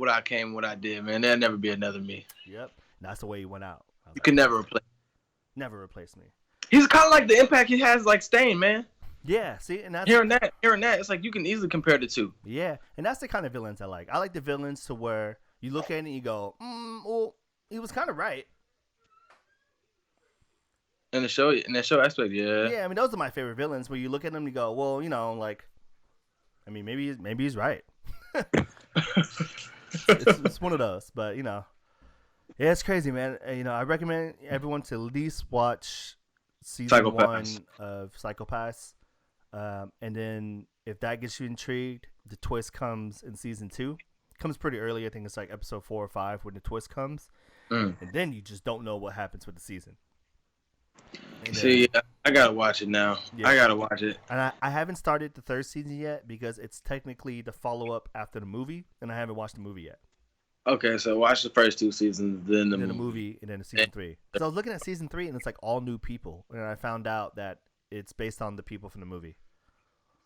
did, man. There'll never be another me. Yep. And that's the way he went out. You can never replace. Never replace me. He's kind of like the impact he has, like Stain, man. Yeah. See, and that's hearing that, it's like you can easily compare the two. Yeah, and that's the kind of villains I like. I like the villains to where you look at it and you go, well, he was kind of right. In the show aspect, yeah. Yeah, I mean, those are my favorite villains where you look at them and you go, well, you know, like, I mean, maybe he's right. it's one of those, but you know, yeah, it's crazy, man. You know, I recommend everyone to at least watch season 1 of Psycho-Pass, and then if that gets you intrigued, the twist comes in season 2. It comes pretty early. I think it's like episode 4 or 5 when the twist comes, and then you just don't know what happens with the season. See, I gotta watch it now. Yeah. I gotta watch it. And I haven't started the 3rd season yet because it's technically the follow-up after the movie, and I haven't watched the movie yet. Okay, so watch the first 2 seasons, then the movie, and then season 3. Because I was looking at season 3, and it's like all new people, and I found out that it's based on the people from the movie.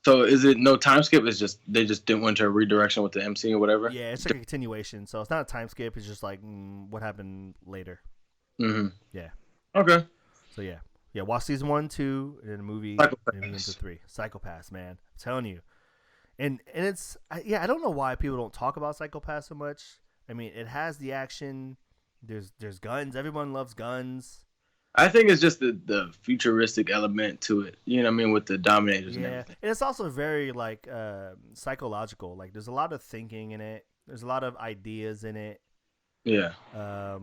So is it no time skip? It's just they just didn't went to a redirection with the MC or whatever? Yeah, it's like a continuation. So it's not a time skip. It's just like what happened later. Yeah. Okay. So yeah. Yeah, watch season 1, 2, and then the movie, and then into 3. Psycho-Pass, man. I'm telling you. And it's, I don't know why people don't talk about Psycho-Pass so much. I mean, it has the action. There's guns. Everyone loves guns. I think it's just the futuristic element to it. You know what I mean? With the Dominators and everything. And it's also very, like, psychological. Like, there's a lot of thinking in it. There's a lot of ideas in it. Yeah. But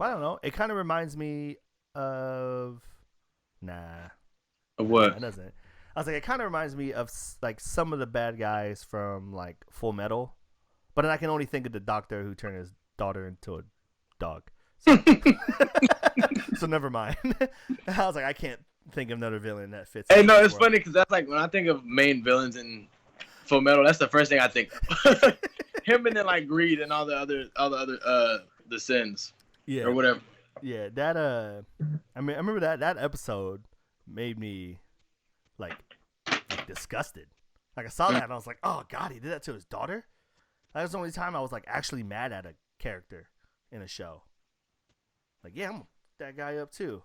I don't know. It kind of reminds me of Of what? It doesn't. I was like, it kind of reminds me of like some of the bad guys from like Full Metal, but then I can only think of the doctor who turned his daughter into a dog. So, so never mind. I was like, I can't think of another villain that fits. Hey, no, it's funny because that's like when I think of main villains in Full Metal, that's the first thing I think of. Him and then like Greed and all the other the sins, or whatever. Yeah, that I mean, I remember that episode made me like disgusted. Like I saw that and I was like, oh god, he did that to his daughter. That was the only time I was like actually mad at a character in a show. Like, yeah, I'm gonna that guy up too.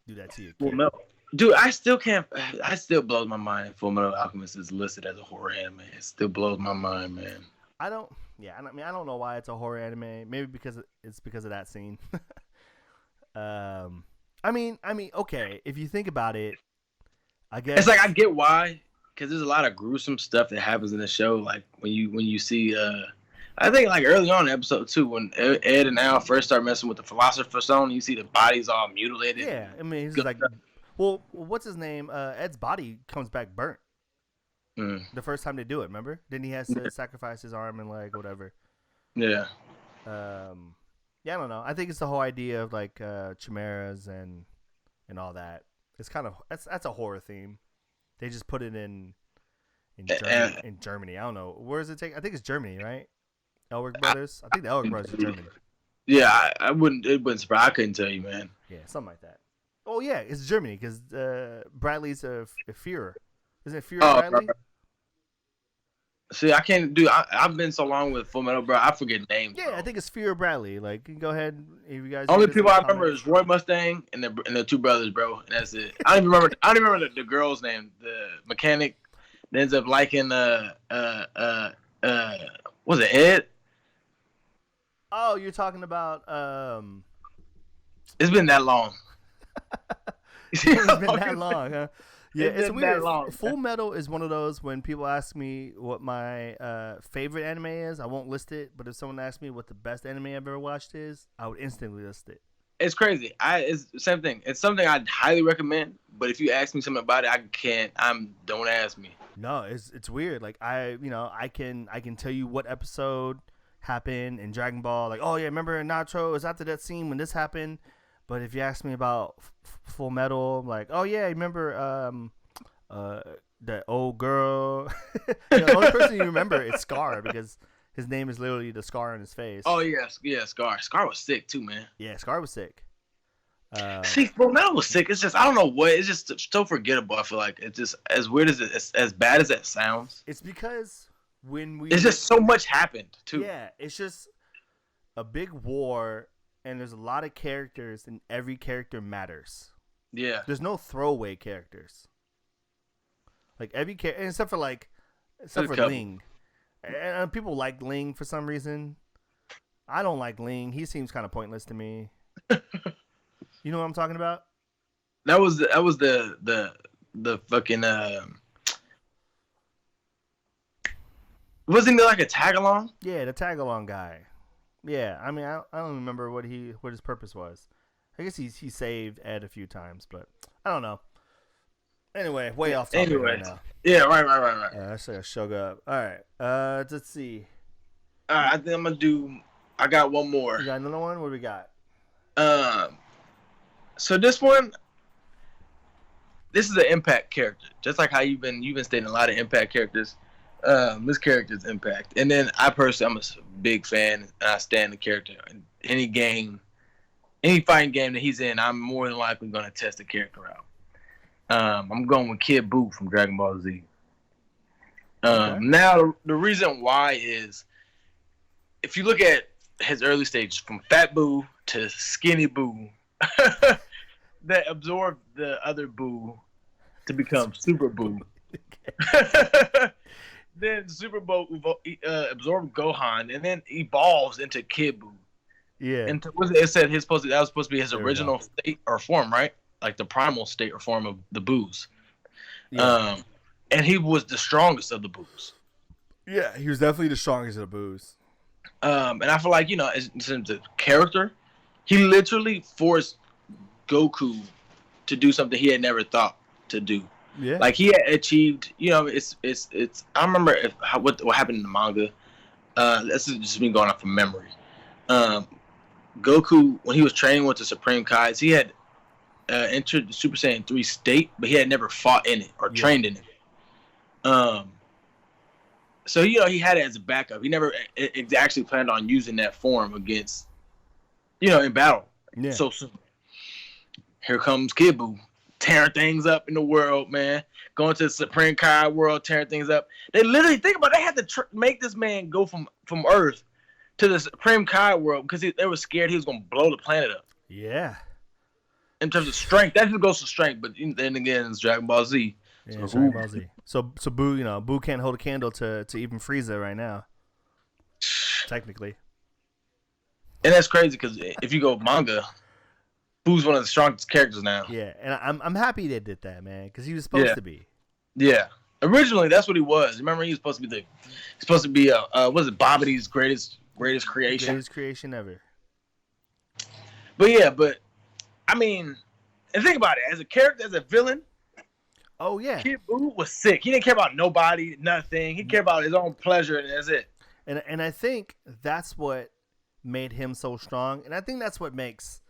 Do that to you. Well, no, dude, I still can't. I still blows my mind. Full Metal Alchemist is listed as a horror anime. It still blows my mind, man. I don't. Yeah, I mean, I don't know why it's a horror anime. Maybe because it's because of that scene. I mean, okay. If you think about it, I guess it's like I get why, because there's a lot of gruesome stuff that happens in the show. Like when you see, I think like early on in episode 2, when Ed and Al first start messing with the Philosopher's Stone, you see the bodies all mutilated. Yeah, I mean, he's like, well, what's his name? Ed's body comes back burnt. The first time they do it, remember? Then he has to sacrifice his arm and leg, whatever. Yeah. Yeah, I don't know. I think it's the whole idea of like chimeras and all that. It's kind of that's a horror theme. They just put it in Germany. I don't know. Where does it take? I think it's Germany, right? Elric Brothers. I think the Elric Brothers is Germany. Yeah, I wouldn't. It wouldn't surprise. I couldn't tell you, man. Yeah, something like that. Oh yeah, it's Germany because Bradley's a Führer. Isn't it Führer Oh, Bradley? see, I can't do. I've been so long with Full Metal, bro. I forget names. Yeah, Bro. I think it's Führer Bradley. Like, go ahead if you guys. Only read this in people the I remember comments. is Roy Mustang and the two brothers, bro. And that's it. I don't even remember. I don't even remember the girl's name. The mechanic that ends up liking was it Ed? Oh, you're talking about It's been that long. It's been that long, huh? Yeah, It's it's been weird. that long. Full Metal is one of those when people ask me what my favorite anime is, I won't list it. But if someone asks me what the best anime I've ever watched is, I would instantly list it. It's crazy. It's the same thing. It's something I'd highly recommend. But if you ask me something about it, I can't. Don't ask me. No, it's weird. Like I can tell you what episode happened in Dragon Ball. Like, oh yeah, remember Naruto? It was after that scene when this happened. But if you ask me about Full Metal, I'm like, oh yeah, I remember that old girl. The only person you remember is Scar because his name is literally the scar on his face. Oh yes, yeah, Scar. Scar was sick too, man. Yeah, Scar was sick. See, Full Metal was sick. It's just I don't know what. It's just so forgettable. I feel like it's just as weird as as bad as that sounds. It's because when we It's just so much happened too. yeah, it's just a big war and there's a lot of characters and every character matters. Yeah. There's no throwaway characters. Like every character, except for couple. Ling, and people like Ling for some reason. I don't like Ling. He seems kind of pointless to me. You know what I'm talking about? That was the fucking wasn't there like a tag along? Yeah, the tag along guy. Yeah, I mean, I don't remember what his purpose was. I guess he saved Ed a few times, but I don't know. Anyway, way off topic right now. Yeah, right. I should have showed up. All right, let's see. All right, I think I'm gonna do. I got one more. You got another one? What do we got? So this is an Impact character, just like how you've been stating a lot of Impact characters. This character's Impact, and then I'm a big fan, and I stand the character in any game, any fighting game that he's in. I'm more than likely going to test the character out. I'm going with Kid Buu from Dragon Ball Z. Okay. Now the reason why is, if you look at his early stages, from Fat Buu to Skinny Buu, that absorbed the other Buu to become Super Buu. Then Super Buu absorbed Gohan, and then evolves into Kid Buu. Yeah. And it said that was supposed to be his There we original state or form, right? Like the primal state or form of the Boos. Yeah. And he was the strongest of the Boos. Yeah, he was definitely the strongest of the Boos. And I feel like, in terms of character, he literally forced Goku to do something he had never thought to do. Yeah. Like he had achieved, it's. I remember what happened in the manga. This is just me going off from memory. Goku, when he was training with the Supreme Kais, he had entered the Super Saiyan 3 state, but he had never fought in it or trained in it. So he had it as a backup. He never actually planned on using that form against, in battle. Yeah. So soon. Here comes Kid Buu, tearing things up in the world, man. Going to the Supreme Kai world, tearing things up. They literally, think about it, they had to make this man go from Earth to the Supreme Kai world because they were scared he was going to blow the planet up. Yeah. In terms of strength, that just goes to strength. But then again, it's Dragon Ball Z. Yeah, Dragon Ball Z. So Buu, Buu can't hold a candle to even Frieza right now. Technically. And that's crazy because if you go manga, Buu's one of the strongest characters now. Yeah, and I'm happy they did that, man, because he was supposed to be. Yeah. Originally, that's what he was. Remember, he was supposed to be was it Bobity's greatest creation? Greatest creation ever. But I mean, and think about it, as a character, as a villain. Oh yeah. Kid Buu was sick. He didn't care about nobody, nothing. He cared about his own pleasure, and that's it. And I think that's what made him so strong, and I think that's what makes,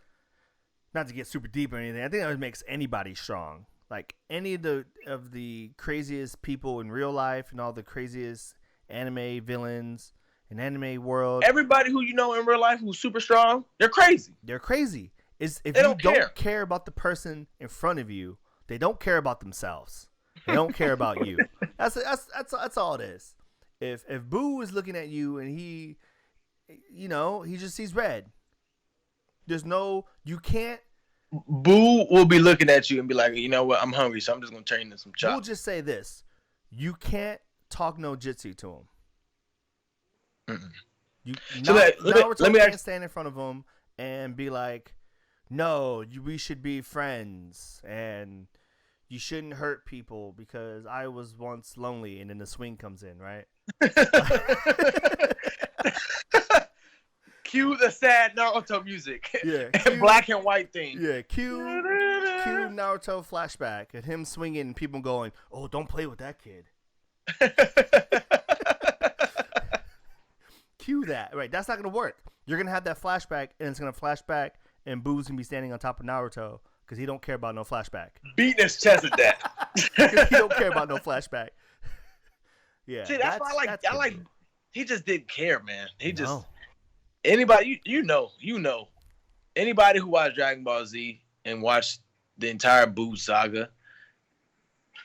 not to get super deep or anything, I think that what makes anybody strong. Like any of the craziest people in real life and all the craziest anime villains in anime world. Everybody who you know in real life who's super strong, they're crazy. They're crazy. is if They you don't care about the person in front of you, they don't care about themselves. They don't care about you. That's all it is. If Boo is looking at you and he just sees red. There's no, you can't. Boo will be looking at you and be like, you know what, I'm hungry, so I'm just gonna turn into some chops. We'll just say this: you can't talk no jitsu to him. Naruto can't stand in front of him and be like, "No, we should be friends, and you shouldn't hurt people because I was once lonely." And then the swing comes in, right? Cue the sad Naruto music. Yeah, black and white thing. Yeah, cue Naruto flashback and him swinging and people going, "Oh, don't play with that kid." Cue that. Right, that's not going to work. You're going to have that flashback and it's going to flashback and Boo's going to be standing on top of Naruto because he don't care about no flashback. Beating his chest at that. He don't care about no flashback. Yeah. See, that's why I like he just didn't care, man. He just anybody you know. Anybody who watched Dragon Ball Z and watched the entire Boo saga,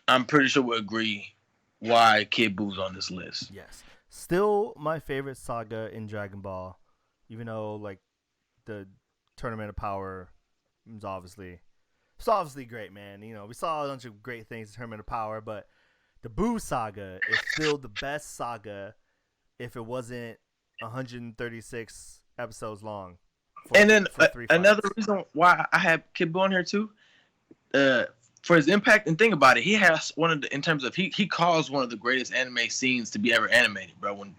I'm pretty sure would agree why Kid Boo's on this list. Yes. Still my favorite saga in Dragon Ball, even though like the Tournament of Power is obviously great, man. You know, we saw a bunch of great things in Tournament of Power, but the Boo saga is still the best saga if it wasn't 136 episodes long. And then another reason why I have Kid Buu on here too, for his impact. And think about it, he has in terms of he caused one of the greatest anime scenes to be ever animated, bro. When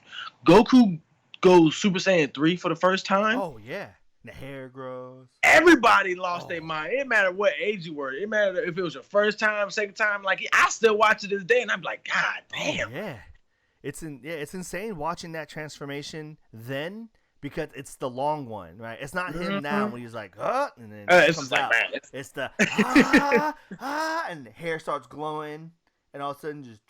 Goku goes Super Saiyan 3 for the first time. Oh yeah, the hair grows. Everybody lost their mind. It didn't matter what age you were. It mattered if it was your first time, second time. Like I still watch it this day, and I'm like, God damn. Oh, yeah, it's insane watching that transformation then. Because it's the long one, right? It's not him now when he's like, and then it comes out. Man, it's the and the hair starts glowing, and all of a sudden just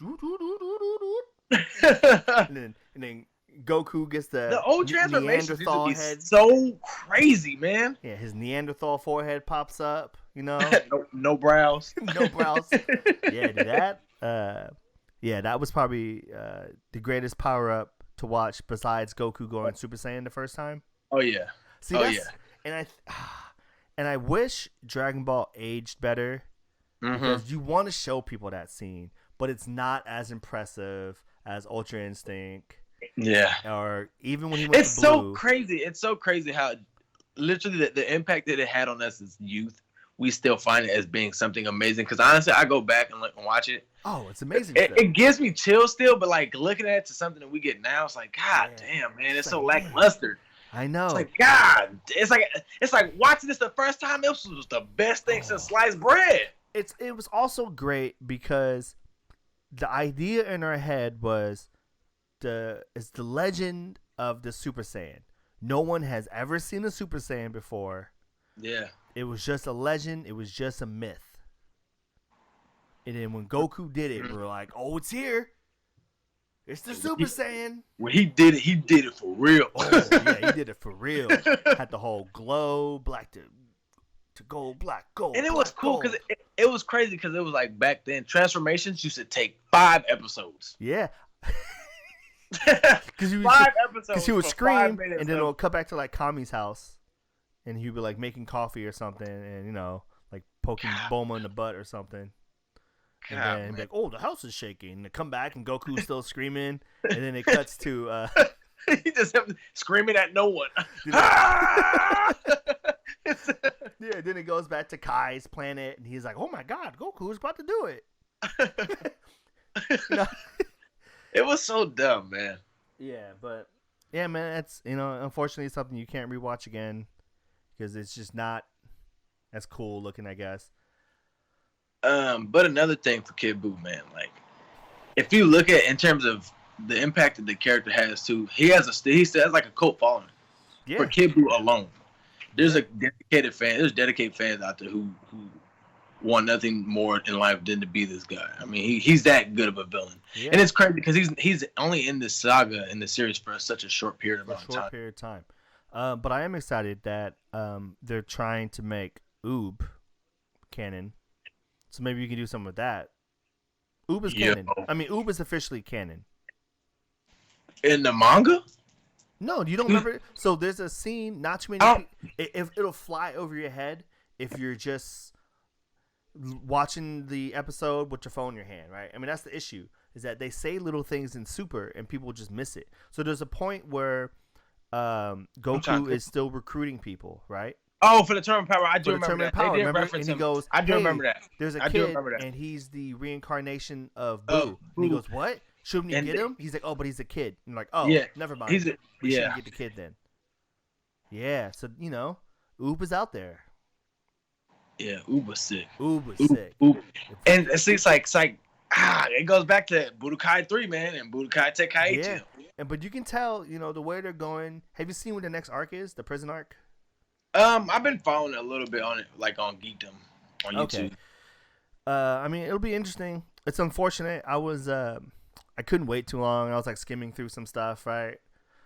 and then Goku gets the old transformation Neanderthal head. So crazy, man. Yeah, his Neanderthal forehead pops up. You know, no brows, no brows. Yeah, that. That was probably the greatest power up to watch besides Goku going Super Saiyan the first time. Oh yeah. See, and I wish Dragon Ball aged better because you want to show people that scene, but it's not as impressive as Ultra Instinct. Yeah. Or even when he went to Blue. So crazy. It's so crazy how literally the impact that it had on us as youth, we still find it as being something amazing. Because honestly, I go back and watch it. Oh, it's amazing. It gives me chills still, but like looking at it to something that we get now, it's like, God damn, man, it's so lackluster. I know. It's like, God, it's like watching this the first time. It was the best thing since sliced bread. It was also great because the idea in our head was it's the legend of the Super Saiyan. No one has ever seen a Super Saiyan before. Yeah. It was just a legend. It was just a myth. And then when Goku did it, we're like, "Oh, it's here! It's the Super Saiyan." When he did it for real. Oh yeah, he did it for real. Had the whole glow, black to gold, black, gold. And it was cool because it was crazy because it was like back then transformations used to take 5 episodes. Yeah. Because 5 episodes. Because he would scream, and then it'll cut back to like Kami's house, and he'd be like making coffee or something, and like poking Bulma in the butt or something. And then be like, "Oh, the house is shaking." And they come back and Goku's still screaming. And then it cuts to he just screaming at no one. Yeah, then it goes back to Kai's planet and he's like, "Oh my God, Goku's about to do it." It was so dumb, man. Yeah, but yeah, man, it's unfortunately it's something you can't rewatch again because it's just not as cool looking, I guess. But another thing for Kid Buu, man, like if you look at in terms of the impact that the character has too, he has like a cult following for Kid Buu alone. There's dedicated fans out there who want nothing more in life than to be this guy. I mean, he's that good of a villain, and it's crazy because he's only in this saga in the series for such a short period of time. But I am excited that they're trying to make Oob canon. So maybe you can do something with that. Oob is Yo. canon. I mean, Oob is officially canon. In the manga? No, you don't remember? So there's a scene, not too many I don't- if it'll fly over your head if you're just watching the episode with your phone in your hand, right? I mean, that's the issue, is that they say little things in Super and people just miss it. So there's a point where Goku is still recruiting people, right? Oh, for the Tournament Power, I do For the remember that. Tournament Power, They did remember? reference And he him. goes, I do "Hey, remember that. There's a I do kid, remember that. and he's the reincarnation of Of Boo. And he Boo. goes, what? Shouldn't you And get the- him? He's like, oh, but he's a kid. And like, oh, Yeah, never mind. he's a- We yeah. shouldn't get the kid then. Yeah, so, Oob is out there. Yeah, Uber sick. Oob is sick. Oob. And see, it's like it goes back to Budokai 3, man, and Budokai Tenkaichi. Yeah. But you can tell, the way they're going. Have you seen what the next arc is? The prison arc? I've been following a little bit on it, like on Geekdom on YouTube. Okay. I mean, it'll be interesting. It's unfortunate. I couldn't wait too long. I was like skimming through some stuff, right?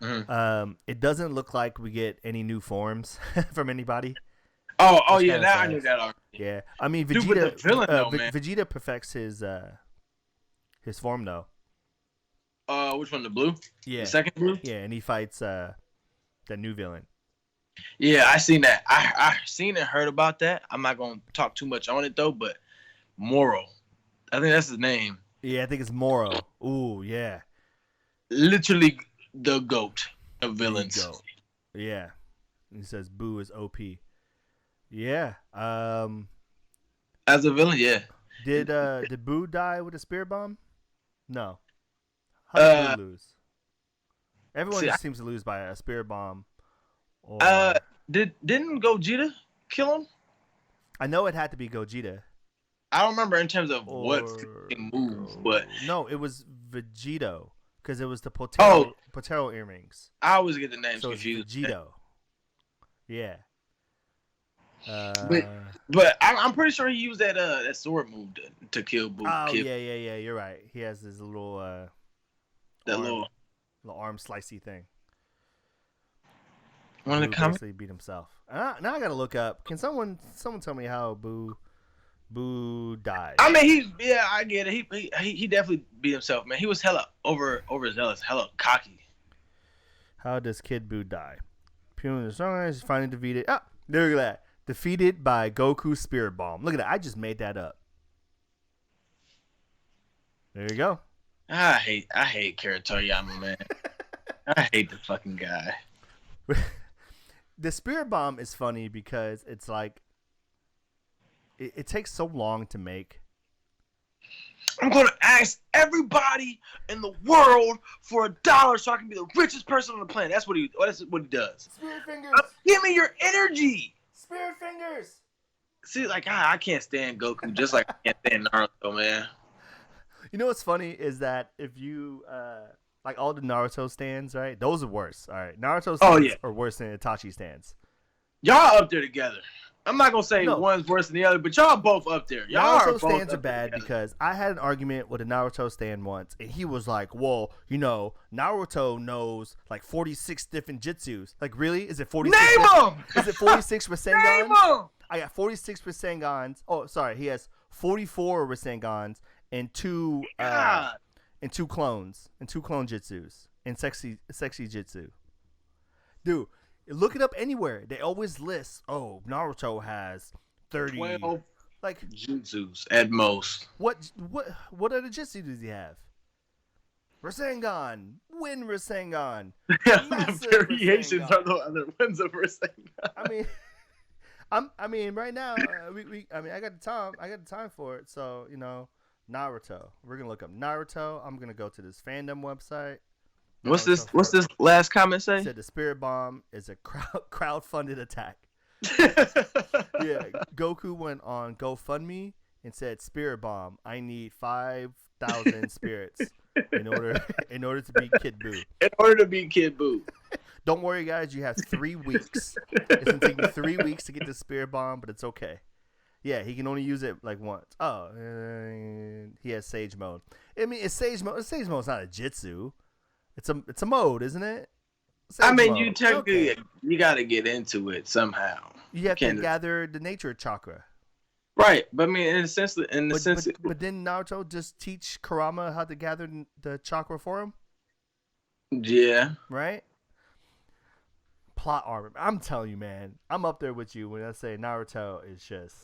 Mhm. It doesn't look like we get any new forms from anybody. Oh That's yeah, kinda now I sad. knew that already. Yeah, I mean Dude, Vegeta. but the villain, though, man. Vegeta perfects his form though. Which one? The blue? Yeah, The second blue? yeah, and he fights the new villain. Yeah, I seen that. I seen and heard about that. I'm not gonna talk too much on it though, but Moro, I think that's his name. Yeah, I think it's Moro. Ooh, yeah. Literally the goat of There you villains. go. Yeah, he says Boo is OP. Yeah. As a villain, yeah. Did Boo die with a spirit bomb? No. How did Boo lose? Everyone see, just seems to lose by a spirit bomb. Or Didn't Gogeta kill him? I know it had to be Gogeta. I don't remember in terms of what Or moves, but no, it was Vegito because it was the Oh. Potero earrings. I always get the names So it's confused. Vegito. Yeah. But I'm pretty sure he used that sword move to kill Boo. Oh kill yeah. You're right. He has this little that arm, little arm slicey thing. one of the Boo comments. basically beat himself. Now I gotta look up. Can someone tell me how Boo died? I mean, I get it. He definitely beat himself, man. He was hella overzealous, hella cocky. How does Kid Boo die? Puma the strongest is finally defeated. Ah, there you go. That defeated by Goku's Spirit Bomb. Look at that. I just made that up. There you go. I hate Kira Toriyama, man. I hate the fucking guy. The Spirit Bomb is funny because it's like it takes so long to make. I'm gonna ask everybody in the world for $1 so I can be the richest person on the planet. That's what he does. Spirit Fingers. Give me your energy. Spirit Fingers. See, like I can't stand Goku, just like I can't stand Naruto, man. You know what's funny is that if you like all the Naruto stands, right? Those are worse. All right, Naruto stands are worse than Itachi stands. Y'all up there together. I'm not gonna say No. one's worse than the other, but y'all both up there. Y'all are Naruto both stands are up bad there together. because I had an argument with a Naruto stand once, and he was like, "Well, Naruto knows like 46 different jutsus. Like, really? Is it 46? Name them. Is it 46 Name Rasengans? them. I got 46 Rasengans. Oh, sorry, he has 44 Rasengans and two God. clones and two clone jutsus and sexy jutsu. Dude, look it up anywhere. They always list, oh, Naruto has 30. 12 Like, jutsus at most. what other jutsu does he have? Rasengan, Wind Rasengan. the Massive variations Rasengan. are the other ones of Rasengan. I mean, I mean, right now, I got the time for it. So Naruto. We're gonna look up Naruto. I'm gonna go to this fandom website. What's Naruto this last comment It say? said the Spirit Bomb is a crowd-funded attack. Yeah, Goku went on GoFundMe and said, "Spirit Bomb, I need 5,000 spirits in order to beat Kid Buu. In order to beat Kid Buu. Don't worry, guys. You have 3 weeks. It's gonna take me 3 weeks to get the Spirit Bomb, but it's okay. Yeah, he can only use it like once. Oh, he has Sage Mode. I mean, it's Sage Mode. Sage Mode's not a Jitsu. It's a mode, isn't it? I mean, mode. you technically Okay. you got to get into it somehow. You have to Can't just- gather the nature chakra. right, but I mean, in the sense, But didn't Naruto just teach Kurama how to gather the chakra for him? yeah. Right? Plot armor. I'm telling you, man. I'm up there with you when I say Naruto is just.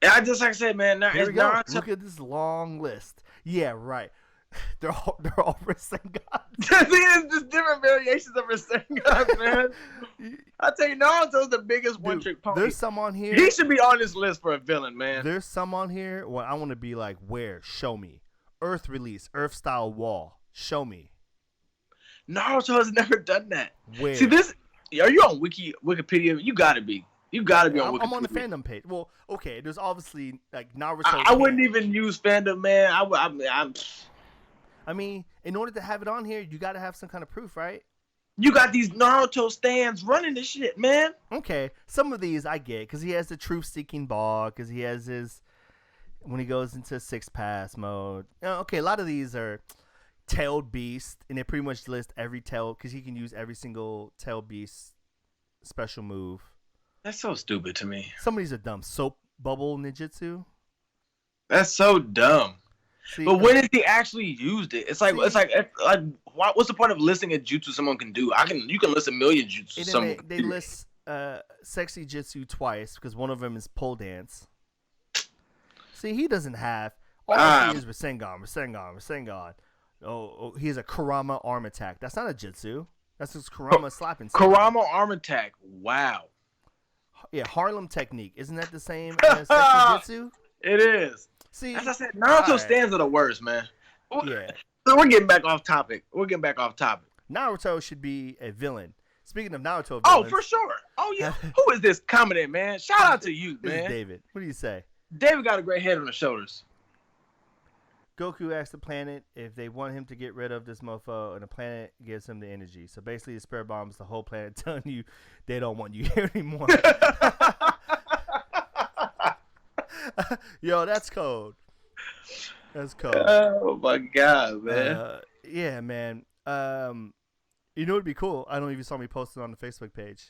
I just like I said, man. Here we go. Naruto. Look at this long list. Yeah, right. They're all Rasengan. There's just different variations of Rasengan, man. I tell you, Naruto's the biggest one-trick pony. There's some on here. He should be on this list for a villain, man. There's some on here. Well, I want to be like, where? Show me. Earth release. Earth style wall. Show me. Naruto has never done that. Where? See this? Are you on Wikipedia? You gotta be. You gotta be on Wikipedia. I'm on the fandom page. Well, okay. There's obviously like Naruto. I wouldn't even use fandom, man. I mean, in order to have it on here, you got to have some kind of proof, right? You got these Naruto stands running this shit, man. Okay, some of these I get because he has the truth-seeking ball, because he has his when he goes into six pass mode. Okay, a lot of these are tailed beast, and they pretty much list every tail because he can use every single tailed beast special move. That's so stupid to me. Some of these are dumb. Soap bubble ninjutsu. That's so dumb. See, But when has he actually used it? It's like what's the point of listing a jutsu someone can do? You can list a million jutsu. and Someone then they list sexy jitsu twice because one of them is pole dance. See, he doesn't have. All I see is Rasengan. Oh, he has a Kurama arm attack. That's not a jitsu. That's just Kurama slapping. Kurama arm attack. Wow. Yeah, Harlem technique. Isn't that the same as sexy jitsu? It is. See, As I said, Naruto right. stands are the worst, man. Yeah. We're getting back off topic. Naruto should be a villain. Speaking of Naruto villains, Oh, for sure. Oh, yeah. Who is this commenting, man? Shout out to you, this is man. David. What do you say? David got a great head on his shoulders. Goku asks the planet if they want him to get rid of this mofo, and the planet gives him the energy. So basically, the spirit bombs the whole planet, telling you they don't want you here anymore. Yo, that's cold. That's cold. Oh my god, man. Yeah, man. You know what'd be cool? I don't know if you saw me posted on the Facebook page.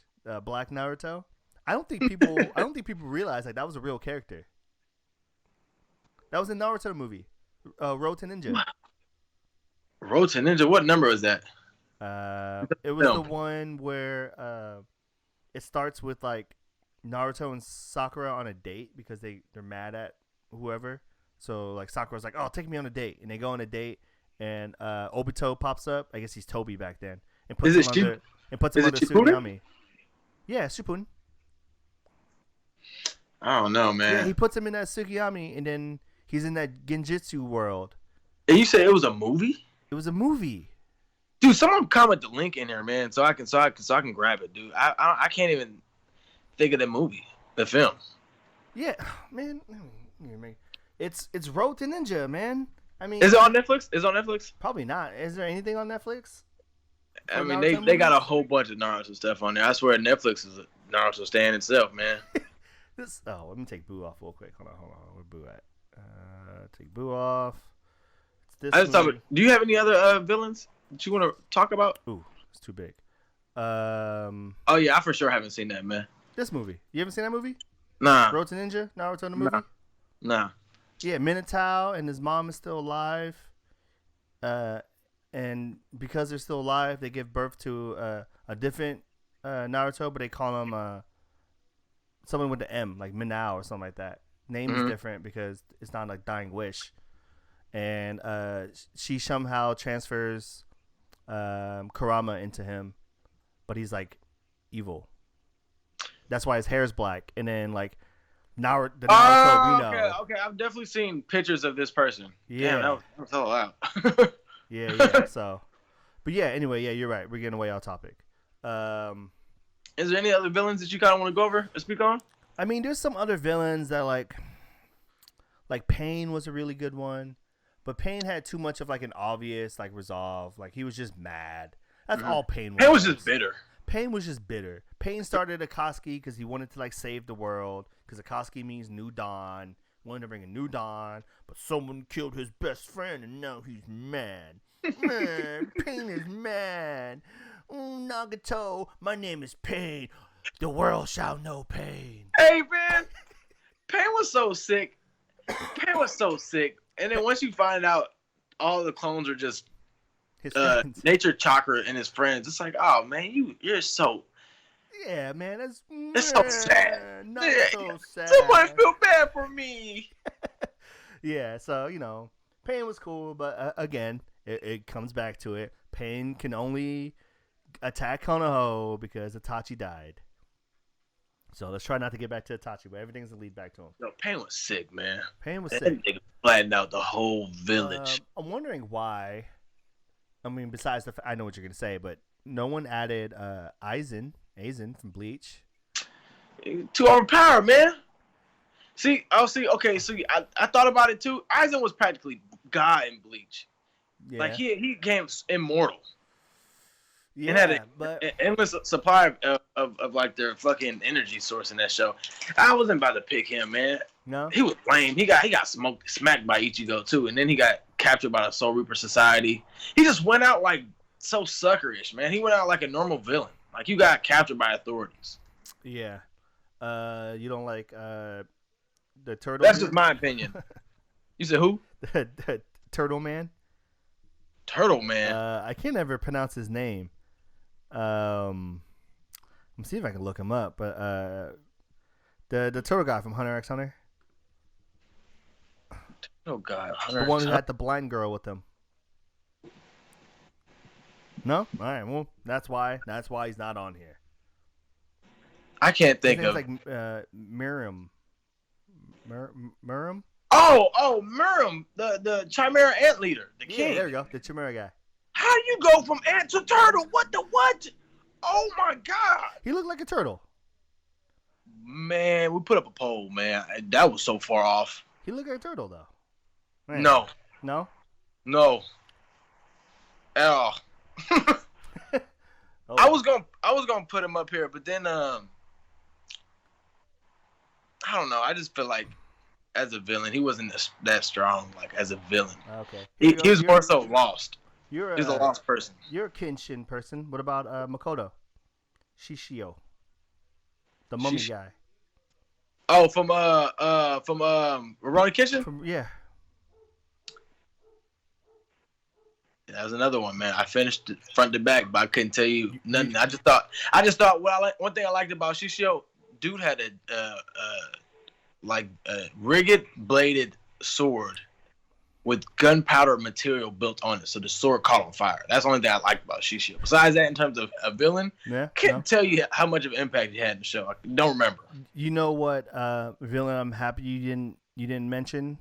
Black Naruto. I don't think people realize like that was a real character. That was a Naruto movie. Road to Ninja. Road to Ninja. What number is that? It was the one where it starts with like Naruto and Sakura on a date because they're mad at whoever. So like Sakura's like, "Oh, take me on a date," and they go on a date, and Obito pops up. I guess he's Toby back then, and puts him under Sugiyami. Yeah, Shippuden. I don't know, man. Yeah, he puts him in that Sugiyami, and then he's in that Genjutsu world. And you said it was a movie? It was a movie. Dude, someone comment the link in here, man, so I can grab it, dude. I can't even think of the movie, the film. Yeah, man. It's Road to Ninja, man. I mean, is it on Netflix? Is it on Netflix? Probably not. Is there anything on Netflix? I mean, they got a whole bunch of Naruto stuff on there. I swear Netflix is a Naruto stand itself, man. Let me take Boo off real quick. Hold on. Where Boo at? Take Boo off. Do you have any other villains that you want to talk about? Ooh, it's too big. Oh yeah, I for sure haven't seen that, man. This movie. You haven't seen that movie? Nah. Road to Ninja? Naruto the movie? Nah. Yeah, Minotaur and his mom is still alive. And because they're still alive, they give birth to a different Naruto, but they call him someone with the M, like Minao or something like that. Name is different because it's not like Dying Wish. And she somehow transfers Kurama into him, but he's like evil. That's why his hair is black. And then like Naruto we know. Okay. I've definitely seen pictures of this person. Yeah, damn, that was all out. yeah. So, but yeah. Anyway, yeah, you're right. We're getting way off topic. Is there any other villains that you kind of want to go over and speak on? I mean, there's some other villains that like Pain was a really good one, but Pain had too much of like an obvious like resolve. Like he was just mad. That's all Pain was. Pain was just bitter. Pain was just bitter. Pain started Akatsuki because he wanted to like save the world. Because Akatsuki means new dawn. Wanted to bring a new dawn, but someone killed his best friend, and now he's mad. Man, Pain is mad. Oh, Nagato. My name is Pain. The world shall know pain. Hey man, Pain was so sick. Pain was so sick. And then once you find out all the clones are just His friends. Nature Chakra and his friends, it's like, oh man, you're so Yeah, man, it's so sad. Not Yeah, so sad. Somebody feel bad for me. Yeah, so Pain was cool, but again, it comes back to it. Pain can only attack Konoha because Itachi died. So let's try not to get back to Itachi, but everything's to lead back to him. No, Pain was sick, man. Pain was That sick. nigga flattened out the whole village. I'm wondering why. I mean, besides I know what you're gonna say, but no one added Aizen from Bleach. Too overpowered, man. Okay, I thought about it too. Aizen was practically God in Bleach. Yeah. Like he became immortal. Yeah, And had but an endless supply of like their fucking energy source in that show. I wasn't about to pick him, man. no. He was lame. He got smacked by Ichigo too, and then he got captured by the Soul Reaper Society. He just went out like so suckerish, man. He went out like a normal villain. Like you got captured by authorities. Yeah. You don't like the turtle? That's dude? just my opinion. You said who? The Turtle Man. Turtle Man. I can't ever pronounce his name. Let me see if I can look him up. But the turtle guy from Hunter x Hunter, Oh God. the one who had the blind girl with him. No, all right. Well, that's why he's not on here. I can't His think name's of. like Miriam. Miriam? Oh, Mirim, the Chimera Ant Leader, the Yeah, king. there we go. The Chimera guy. How you go from ant to turtle? What the what? Oh my God. He looked like a turtle. Man, we put up a poll, man. That was so far off. He looked like a turtle though. Man. No, No. at all. Oh. I was gonna put him up here, but then I don't know. I just feel like as a villain, he wasn't that strong. Like as a villain, Okay. he was more so lost. You're He's a lost person. You're a Kenshin person. What about Makoto? Shishio. The mummy guy. Oh, from Rurouni Kenshin. Yeah. That was another one, man. I finished it front to back, but I couldn't tell you nothing. I just thought one thing I liked about Shishio, dude had a rigged bladed sword with gunpowder material built on it, so the sword caught on fire. That's the only thing I liked about Shishio. Besides that, in terms of a villain, Yeah. can't tell you how much of an impact he had in the show. I don't remember. You know what villain I'm happy you didn't mention?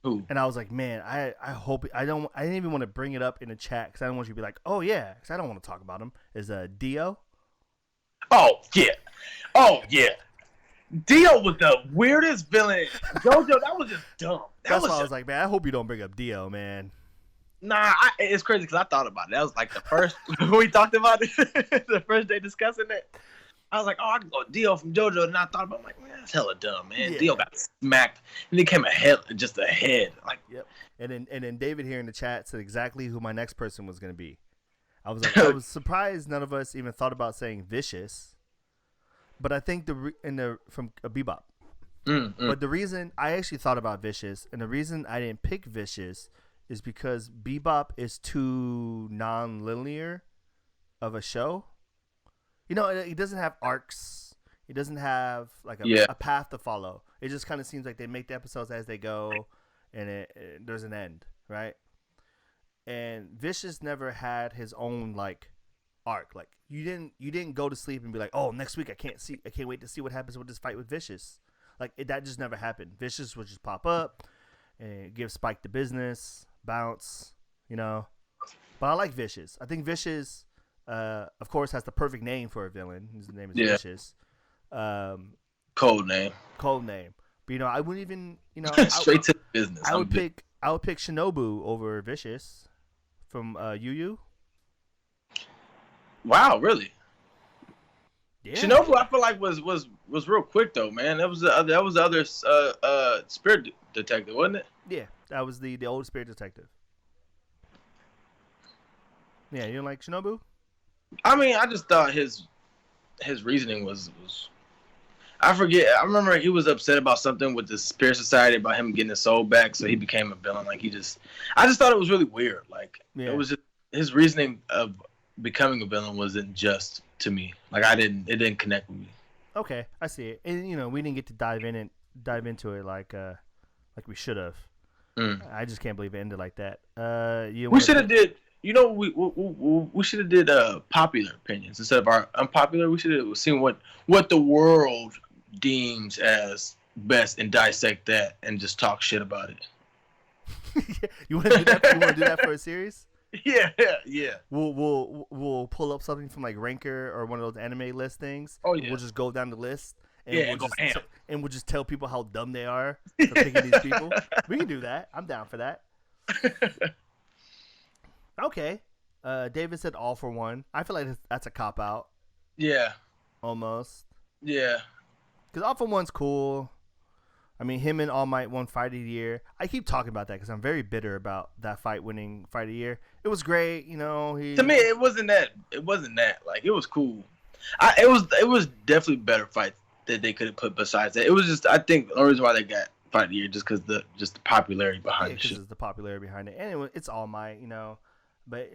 Who? And I was like, man, I hope I didn't even want to bring it up in the chat because I don't want you to be like, oh yeah, because I don't want to talk about him. Is Dio? Oh yeah. Dio was the weirdest villain. JoJo, that was just dumb. That's why I was like, man, I hope you don't bring up Dio, man. Nah, it's crazy because I thought about it. That was like the first when we talked about it, the first day discussing it. I was like, oh, I can go Dio from JoJo, and I thought about it, I'm like, man, that's hella dumb, man. Yeah. Dio got smacked, and he came just ahead. Like, Yep. And then David here in the chat said exactly who my next person was gonna be. I was like, I was surprised none of us even thought about saying Vicious, but I think from Bebop. But the reason I actually thought about Vicious, and the reason I didn't pick Vicious, is because Bebop is too non-linear of a show. You know, it doesn't have arcs. It doesn't have like a path to follow. It just kind of seems like they make the episodes as they go, and there's an end, right? And Vicious never had his own like arc. Like you didn't go to sleep and be like, oh, next week I can't wait to see what happens with this fight with Vicious. Like that just never happened. Vicious would just pop up and give Spike the business, bounce, you know. But I like Vicious. I think Vicious, of course, has the perfect name for a villain. His name is Vicious. code name. But I wouldn't even, Straight to the business. I would pick Shinobu over Vicious from Yu Yu. Wow, really? Yeah. Shinobu, I feel like was real quick though, man. That was the other spirit detective, wasn't it? Yeah, that was the old spirit detective. Yeah, you don't like Shinobu? I mean, I just thought his reasoning was I forget. I remember he was upset about something with the Spirit Society about him getting his soul back, so he became a villain. Like I just thought it was really weird. Like Yeah. it was just his reasoning of becoming a villain wasn't just to me. Like it didn't connect with me. Okay, I see it. And we didn't get to dive into it like we should have. Mm. I just can't believe it ended like that. We should have did. You know, we should have did popular opinions instead of our unpopular. We should have seen what the world deems as best and dissect that and just talk shit about it. You want to do that? You want to do that for a series? Yeah. We'll pull up something from like Ranker or one of those anime listings. Oh, yeah. We'll just go down the list and Yeah, we'll go just ham. and we'll just tell people how dumb they are for picking these people. We can do that. I'm down for that. Okay. David said All for One. I feel like that's a cop out Yeah. almost. Yeah. Because All for One's cool. I mean, him and All Might won Fight of the Year. I keep talking about that because I'm very bitter about that fight winning Fight of the Year. It was great, To me, it wasn't that. Like it was cool. It was definitely better fight that they could have put besides that. It was just I think the only reason why they got Fight of the Year just because the popularity behind the shit. It's the popularity behind it, and it's All Might, But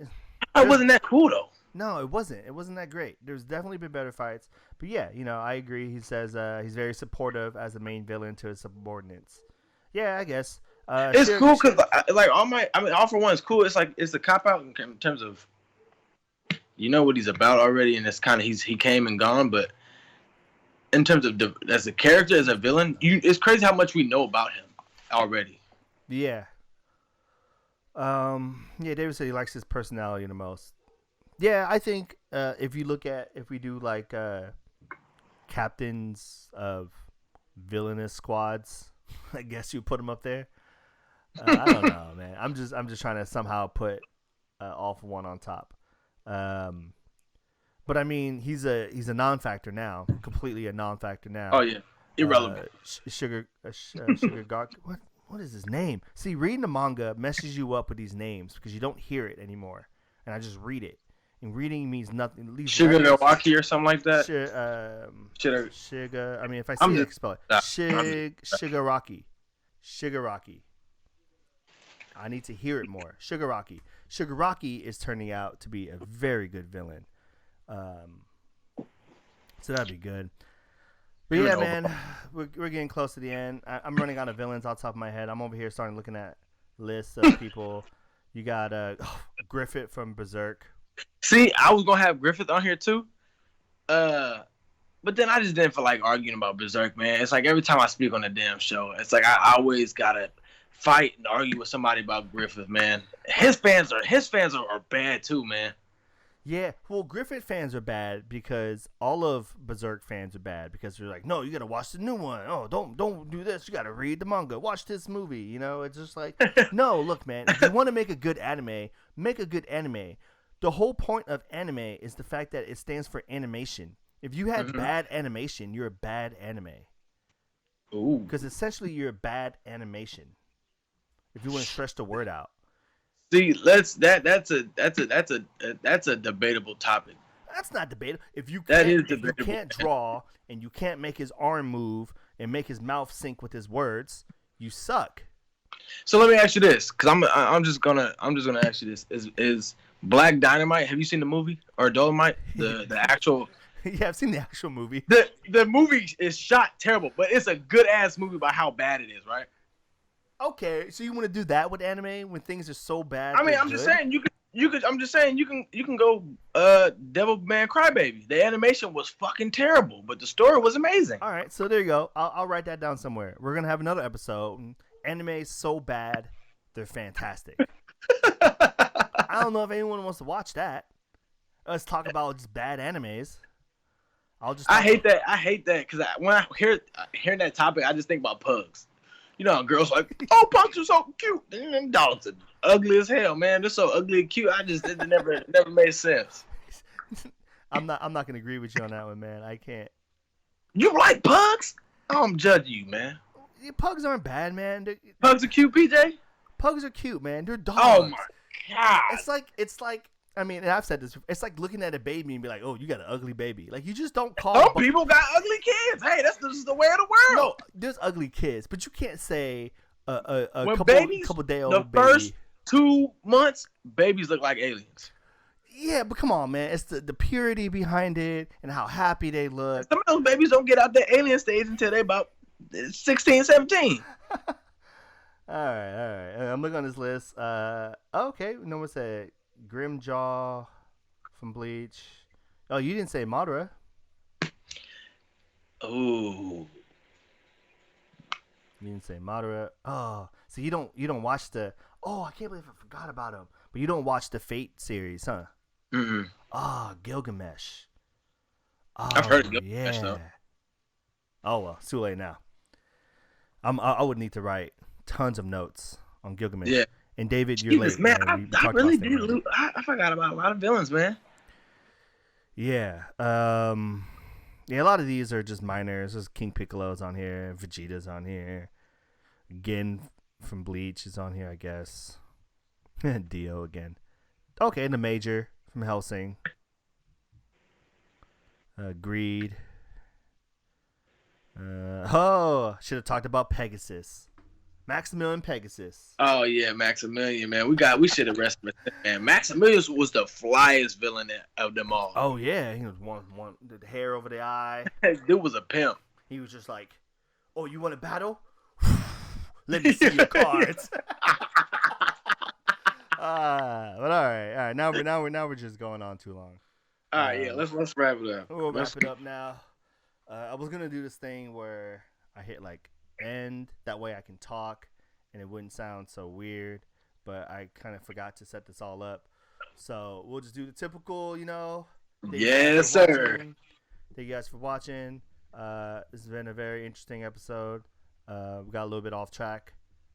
It wasn't that cool though. no, it wasn't. It wasn't that great. There's definitely been better fights, but yeah, I agree. He says he's very supportive as the main villain to his subordinates. Yeah, I guess. It's cool because like All for One is cool. It's like it's a cop out in terms of you know what he's about already, and it's kind of he came and gone. But in terms of as a character, as a villain, it's crazy how much we know about him already. Yeah. Yeah, David said he likes his personality the most. Yeah, I think if we do like captains of villainous squads, I guess you put him up there. I don't know, man. I'm just trying to somehow put All for One on top. But I mean, he's a non-factor now, completely a non-factor now. Oh yeah, irrelevant. Sugar Gark. What is his name? See, reading the manga messes you up with these names because you don't hear it anymore, and I just read it. And reading means nothing. Sugar Milwaukee or something like that. Shiga. I mean, if I see it, I can spell it. Shigaraki. Shigaraki. I need to hear it more. Shigaraki. Shigaraki is turning out to be a very good villain. So that'd be good. But yeah, man, we're getting close to the end. I'm running out of villains off the top of my head. I'm over here starting looking at lists of people. You got Griffith from Berserk. See, I was gonna have Griffith on here too, but then I just didn't feel like arguing about Berserk, man. It's like every time I speak on the damn show, it's like I always gotta fight and argue with somebody about Griffith, man. His fans are bad too, man. Yeah, well, Griffith fans are bad because all of Berserk fans are bad because they're like, no, you gotta watch the new one. Oh, don't do this. You gotta read the manga. Watch this movie. It's just like, no, look, man. If you want to make a good anime, make a good anime. The whole point of anime is the fact that it stands for animation. If you have bad animation, you're a bad anime. Ooh. Because essentially, you're a bad animation. If you want to stretch the word out. See, that's a debatable topic. That's not debatable. If you can't draw and you can't make his arm move and make his mouth sync with his words, you suck. So let me ask you this, because I'm just gonna ask you this: Is Black Dynamite? Have you seen the movie or Dolomite? The actual. Yeah, I've seen the actual movie. The movie is shot terrible, but it's a good ass movie by how bad it is, right? Okay, so you want to do that with anime when things are so bad? I mean, I'm just saying you can go Devilman Crybaby. The animation was fucking terrible, but the story was amazing. All right, so there you go. I'll write that down somewhere. We're gonna have another episode. Anime is so bad, they're fantastic. I don't know if anyone wants to watch that. Let's talk about just bad animes. I hate that because when I hear that topic, I just think about pugs. Girls are like, oh, pugs are so cute. And them dogs are ugly as hell, man. They're so ugly and cute. It never made sense. I'm not gonna agree with you on that one, man. I can't. You like pugs? I'm judging you, man. Pugs aren't bad, man. Pugs are cute, PJ. Pugs are cute, man. They're dogs. Oh my god. It's like I mean, and I've said this. It's like looking at a baby and be like, "Oh, you got an ugly baby." Like you just don't call. Some people got ugly kids. Hey, that's just the way of the world. No, there's ugly kids, but you can't say a couple day old the baby. First 2 months, babies look like aliens. Yeah, but come on, man. It's the purity behind it and how happy they look. Some of those babies don't get out their alien stage until they're about 16, 17. All right. I'm looking on this list. Okay. No one said Grimjaw from Bleach. Oh, you didn't say Madara. Oh. You didn't say Madara. Oh, so you don't watch the. Oh, I can't believe I forgot about him. But you don't watch the Fate series, huh? Mm-mm. Oh, Gilgamesh. Oh, I've heard of Gilgamesh, though. Oh well, it's too late now. I would need to write tons of notes on Gilgamesh. Yeah. And David, you're late. Man, I really did. did. I forgot about a lot of villains, man. Yeah. Yeah, a lot of these are just minors. There's King Piccolo's on here. Vegeta's on here. Gin from Bleach is on here, I guess. Dio again. Okay, and the Major from Hellsing. Greed. Should have talked about Pegasus. Maximilian Pegasus. Oh yeah, Maximilian, man. We should have rested him, man. Maximilian was the flyest villain of them all. Oh yeah, he was one the hair over the eye. Dude was a pimp. He was just like, "Oh, you want to battle? Let me see your cards." But all right. Now we're just going on too long. All right, yeah. Let's wrap it up. We'll wrap it up now. I was gonna do this thing where I hit like end, that way I can talk and it wouldn't sound so weird, but I kind of forgot to set this all up, so we'll just do the typical, Yes, sir. Thank you guys for watching. This has been a very interesting episode. We got a little bit off track,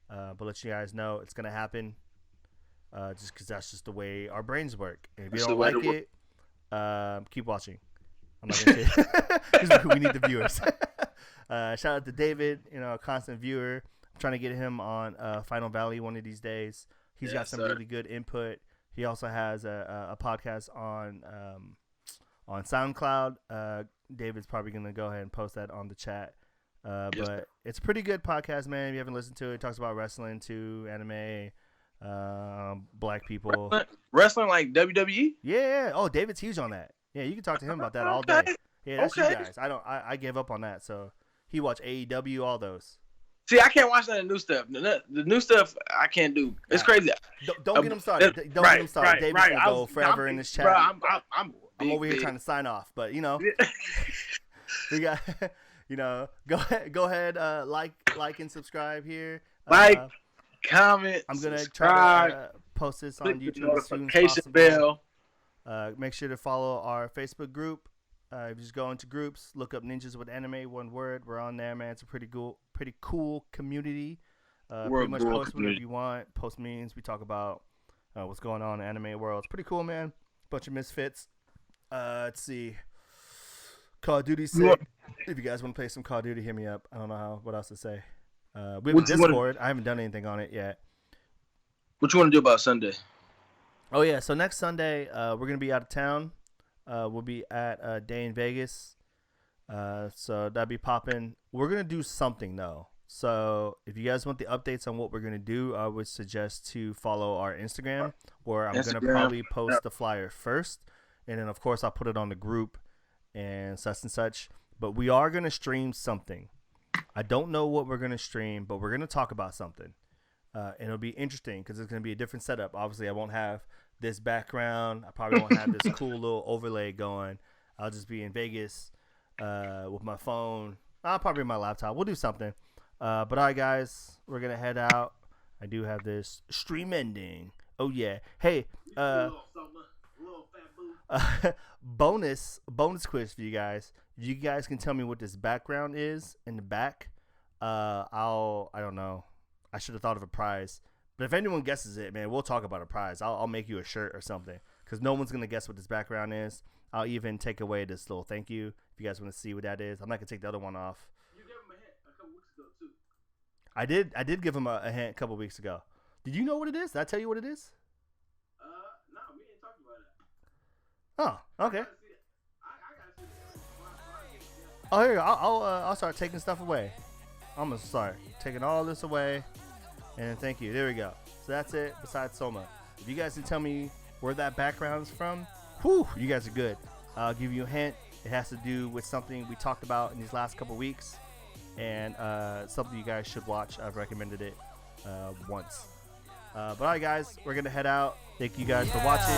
but let you guys know it's gonna happen, just because that's just the way our brains work. And if you don't like it, keep watching. I'm not gonna say because we need the viewers. Shout out to David, a constant viewer. I'm trying to get him on Final Valley one of these days. He's got some really good input. He also has a podcast on SoundCloud. David's probably gonna go ahead and post that on the chat. But it's a pretty good podcast, man. If you haven't listened to it, it talks about wrestling too, anime, black people. Wrestling like WWE? Yeah. Oh, David's huge on that. Yeah, you can talk to him about that all day. Yeah, that's you guys. I gave up on that, so he watched AEW, all those. See, I can't watch none of the new stuff. The new stuff I can't do. It's crazy. Don't get him started. Don't get him started. David's gonna go forever in this chat. Bro, I'm over here trying to sign off, but we got go ahead, like and subscribe here. Comment. I'm gonna try to post this on YouTube as soon as possible. Bell. Make sure to follow our Facebook group. If you just go into groups, look up Ninjas with Anime, one word. We're on there, man. It's a pretty cool community. Pretty much post whatever you want. Post memes. We talk about what's going on in the anime world. It's pretty cool, man. Bunch of misfits. Let's see. Call of Duty sick. If you guys want to play some Call of Duty, hit me up. I don't know what else to say. We have a Discord. I haven't done anything on it yet. What you want to do about Sunday? Oh yeah, so next Sunday we're gonna be out of town. We'll be at a day in Vegas, so that'll be popping. We're gonna do something though. So if you guys want the updates on what we're gonna do, I would suggest to follow our Instagram, where I'm gonna probably post the flyer first, and then of course I'll put it on the group and such. But we are gonna stream something. I don't know what we're gonna stream, but we're gonna talk about something. And it'll be interesting because it's going to be a different setup. Obviously, I won't have this background. I probably won't have this cool little overlay going. I'll just be in Vegas with my phone. Probably my laptop. We'll do something. But all right, guys, we're going to head out. I do have this stream ending. Oh, yeah. Hey, bonus quiz for you guys. If you guys can tell me what this background is in the back, I don't know. I should have thought of a prize. But if anyone guesses it, man, we'll talk about a prize. I'll make you a shirt or something. Because no one's going to guess what this background is. I'll even take away this little thank you if you guys want to see what that is. I'm not going to take the other one off. You gave him a hint a couple weeks ago, too. I did give him a hint a couple weeks ago. Did you know what it is? Did I tell you what it is? No, we didn't talk about it. Oh, okay. Oh, here you go. I'll start taking stuff away. I'm gonna start taking all this away, and thank you. There we go. So that's it. Besides Soma, if you guys can tell me where that background's from, whew, you guys are good. I'll give you a hint. It has to do with something we talked about in these last couple weeks, and something you guys should watch. I've recommended it once. But all right, guys, we're gonna head out. Thank you guys for watching.